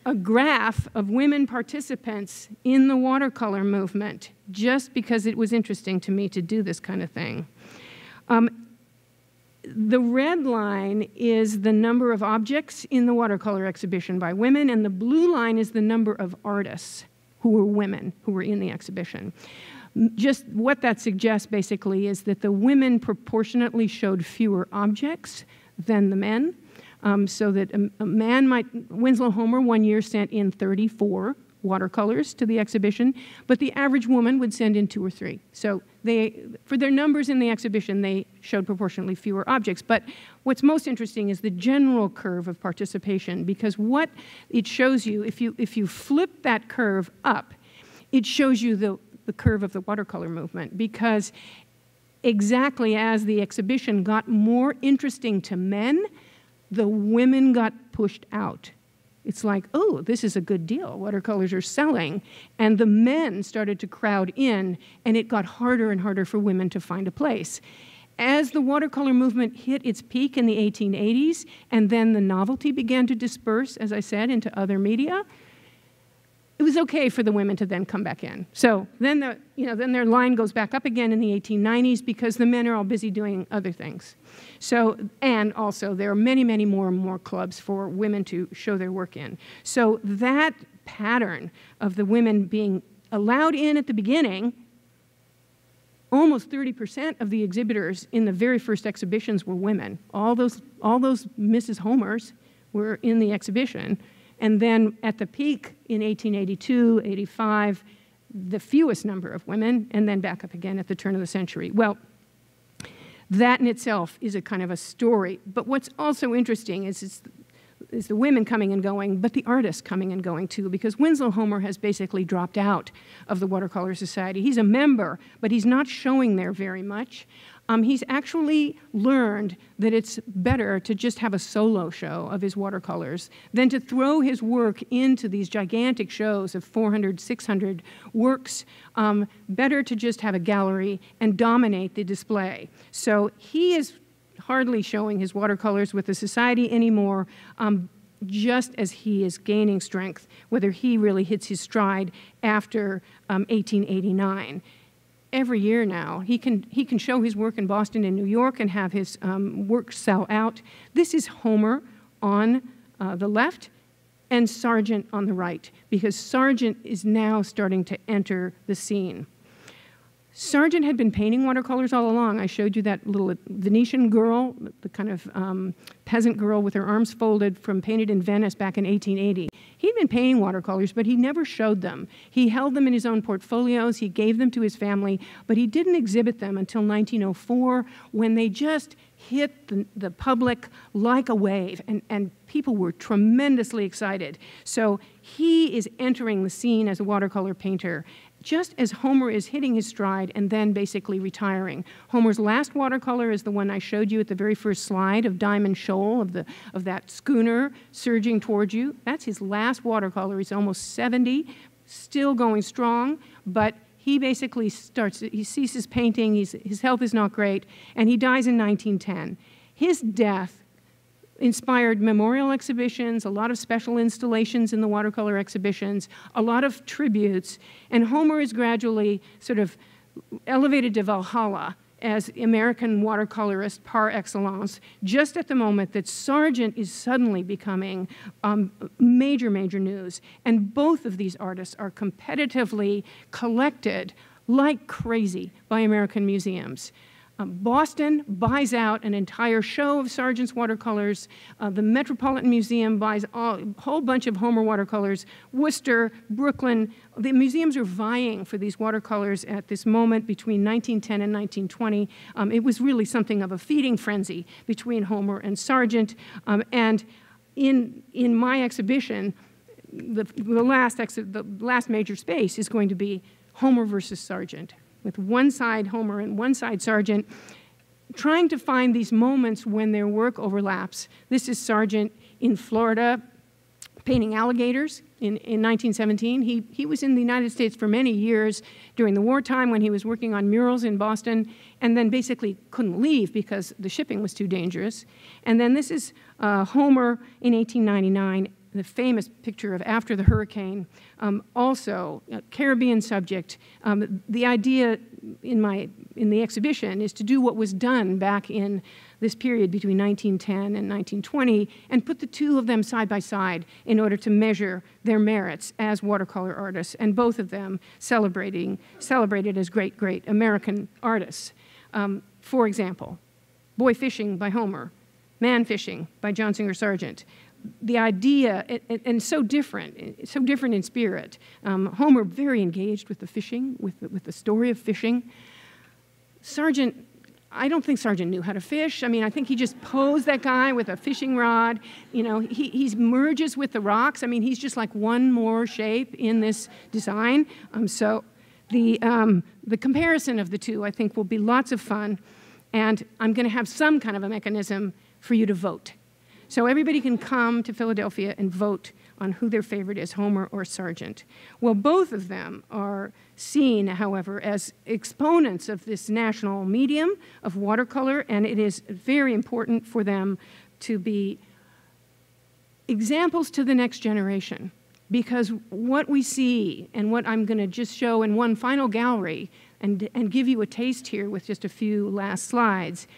a graph of women participants in the watercolor movement, just because it was interesting to me to do this kind of thing. The red line is the number of objects in the watercolor exhibition by women, and the blue line is the number of artists who were women who were in the exhibition. Just what that suggests basically is that the women proportionately showed fewer objects than the men. So that a man might, Winslow Homer one year sent in 34 watercolors to the exhibition, but the average woman would send in 2 or 3. So for their numbers in the exhibition, they showed proportionally fewer objects. But what's most interesting is the general curve of participation, because what it shows you, if you flip that curve up, it shows you the curve of the watercolor movement, because exactly as the exhibition got more interesting to men, the women got pushed out. It's like, oh, this is a good deal. Watercolors are selling. And the men started to crowd in, and it got harder and harder for women to find a place. As the watercolor movement hit its peak in the 1880s, and then the novelty began to disperse, as I said, into other media, it was okay for the women to then come back in. So then, then their line goes back up again in the 1890s because the men are all busy doing other things. So, and also there are many, many more and more clubs for women to show their work in. So that pattern of the women being allowed in at the beginning, almost 30% of the exhibitors in the very first exhibitions were women. All those Mrs. Homers were in the exhibition. And then at the peak in 1882, 85, the fewest number of women, and then back up again at the turn of the century. Well, that in itself is a kind of a story. But what's also interesting is the women coming and going, but the artists coming and going too, because Winslow Homer has basically dropped out of the Watercolor Society. He's a member, but he's not showing there very much. He's actually learned that it's better to just have a solo show of his watercolors than to throw his work into these gigantic shows of 400, 600 works. Better to just have a gallery and dominate the display. So he is hardly showing his watercolors with the Society anymore, just as he is gaining strength, whether he really hits his stride after 1889. Every year now, he can show his work in Boston and New York and have his work sell out. This is Homer on the left and Sargent on the right, because Sargent is now starting to enter the scene. Sargent had been painting watercolors all along. I showed you that little Venetian girl, the kind of peasant girl with her arms folded from Painted in Venice back in 1880. He'd been painting watercolors, but he never showed them. He held them in his own portfolios, he gave them to his family, but he didn't exhibit them until 1904, when they just hit the public like a wave, and people were tremendously excited. So he is entering the scene as a watercolor painter, just as Homer is hitting his stride and then basically retiring. Homer's last watercolor is the one I showed you at the very first slide of Diamond Shoal, of that schooner surging towards you. That's his last watercolor. He's almost 70, still going strong, but he basically he ceases painting, his health is not great, and he dies in 1910. His death inspired memorial exhibitions, a lot of special installations in the watercolor exhibitions, a lot of tributes, and Homer is gradually sort of elevated to Valhalla as American watercolorist par excellence, just at the moment that Sargent is suddenly becoming major, major news. And both of these artists are competitively collected like crazy by American museums. Boston buys out an entire show of Sargent's watercolors. The Metropolitan Museum buys a whole bunch of Homer watercolors. Worcester, Brooklyn, the museums are vying for these watercolors at this moment between 1910 and 1920. It was really something of a feeding frenzy between Homer and Sargent. And in my exhibition, the last major space is going to be Homer versus Sargent, with one side Homer and one side Sargent, trying to find these moments when their work overlaps. This is Sargent in Florida painting alligators in 1917. He was in the United States for many years during the wartime when he was working on murals in Boston, and then basically couldn't leave because the shipping was too dangerous. And then this is Homer in 1899, the famous picture of after the hurricane, also a Caribbean subject. The idea in the exhibition is to do what was done back in this period between 1910 and 1920 and put the two of them side by side in order to measure their merits as watercolor artists, and both of them celebrated as great, great American artists. For example, Boy Fishing by Homer, Man Fishing by John Singer Sargent. The idea, and so different in spirit. Homer very engaged with the fishing, with the story of fishing. Sargent, I don't think Sargent knew how to fish. I mean, I think he just posed that guy with a fishing rod. You know, he merges with the rocks. I mean, he's just like one more shape in this design. So the comparison of the two, I think, will be lots of fun. And I'm going to have some kind of a mechanism for you to vote. So everybody can come to Philadelphia and vote on who their favorite is, Homer or Sargent. Well, both of them are seen, however, as exponents of this national medium of watercolor, and it is very important for them to be examples to the next generation, because what we see and what I'm going to just show in one final gallery and give you a taste here with just a few last slides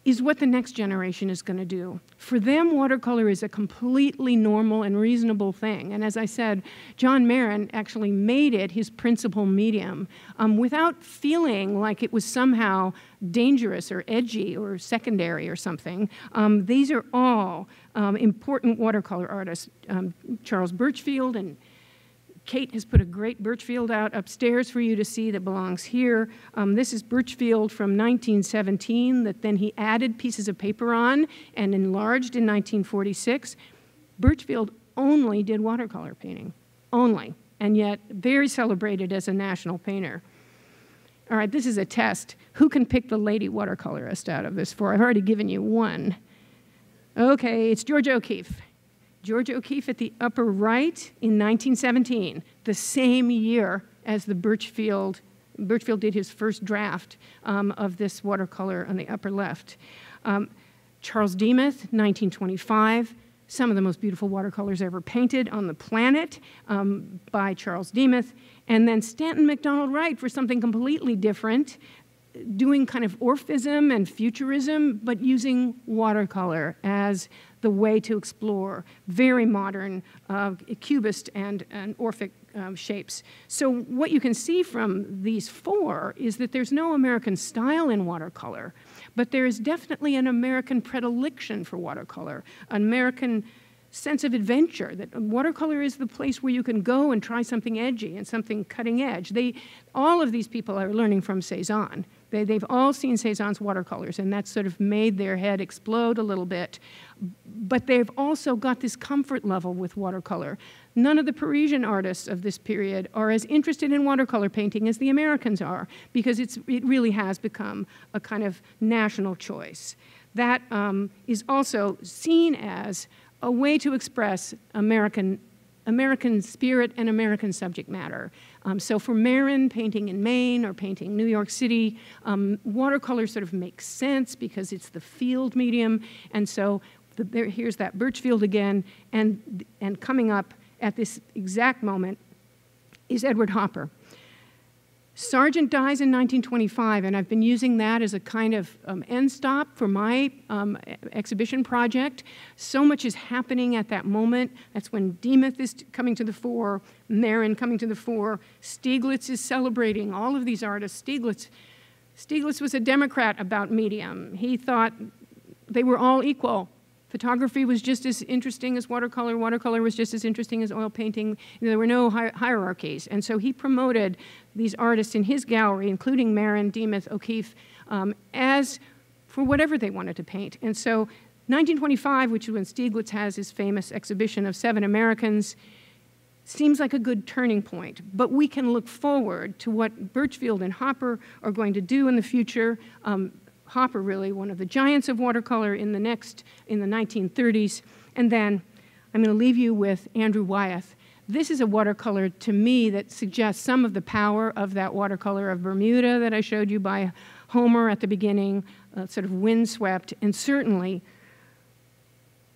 is what the next generation is going to do. For them, watercolor is a completely normal and reasonable thing. And as I said, John Moran actually made it his principal medium without feeling like it was somehow dangerous or edgy or secondary or something. These are all important watercolor artists. Charles Birchfield, and Kate has put a great Birchfield out upstairs for you to see that belongs here. This is Birchfield from 1917 that then he added pieces of paper on and enlarged in 1946. Birchfield only did watercolor painting, only, and yet very celebrated as a national painter. All right, this is a test. Who can pick the lady watercolorist out of this four? I've already given you one. Okay, it's Georgia O'Keeffe. Georgia O'Keeffe at the upper right in 1917, the same year as the Birchfield did his first draft of this watercolor on the upper left. Charles Demuth, 1925, some of the most beautiful watercolors ever painted on the planet by Charles Demuth. And then Stanton McDonald Wright for something completely different, doing kind of Orphism and Futurism, but using watercolor as the way to explore very modern Cubist and Orphic shapes. So what you can see from these four is that there's no American style in watercolor, but there is definitely an American predilection for watercolor, an American sense of adventure, that watercolor is the place where you can go and try something edgy and something cutting edge. All of these people are learning from Cezanne. They've all seen Cezanne's watercolors, and that's sort of made their head explode a little bit. But they've also got this comfort level with watercolor. None of the Parisian artists of this period are as interested in watercolor painting as the Americans are, because it really has become a kind of national choice. That is also seen as a way to express American spirit and American subject matter. So for Moran, painting in Maine or painting New York City, watercolor sort of makes sense because it's the field medium. And so here's that Birchfield again, and coming up at this exact moment is Edward Hopper. Sargent dies in 1925, and I've been using that as a kind of end stop for my exhibition project. So much is happening at that moment. That's when Demuth is coming to the fore, Moran coming to the fore, Stieglitz is celebrating all of these artists. Stieglitz was a Democrat about medium. He thought they were all equal. Photography was just as interesting as watercolor. Watercolor was just as interesting as oil painting. There were no hierarchies. And so he promoted these artists in his gallery, including Moran, Demuth, O'Keeffe, as for whatever they wanted to paint. And so 1925, which is when Stieglitz has his famous exhibition of 7 Americans, seems like a good turning point. But we can look forward to what Birchfield and Hopper are going to do in the future. Hopper, really, one of the giants of watercolor in the 1930s. And then I'm going to leave you with Andrew Wyeth. This is a watercolor, to me, that suggests some of the power of that watercolor of Bermuda that I showed you by Homer at the beginning, sort of windswept. And certainly,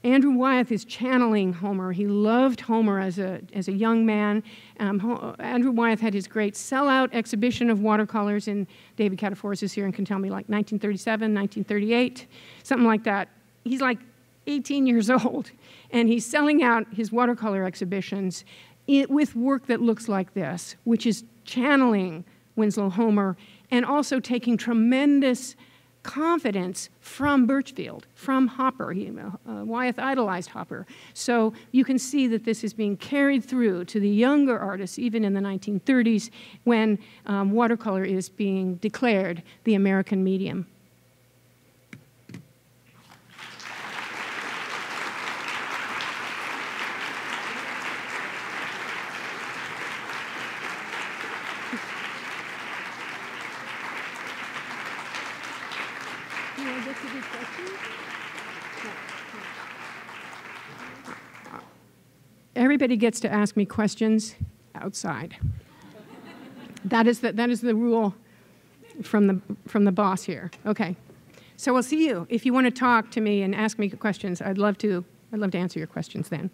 Andrew Wyeth is channeling Homer. He loved Homer as a young man. Andrew Wyeth had his great sellout exhibition of watercolors, and David Cataforis is here and can tell me, like 1937, 1938, something like that. He's like 18 years old, and he's selling out his watercolor exhibitions with work that looks like this, which is channeling Winslow Homer and also taking tremendous confidence from Birchfield, from Hopper. Wyeth idolized Hopper. So you can see that this is being carried through to the younger artists, even in the 1930s, when watercolor is being declared the American medium. Everybody gets to ask me questions outside. That is the rule from the boss here. Okay. So we'll see you. If you want to talk to me and ask me questions, I'd love to answer your questions then.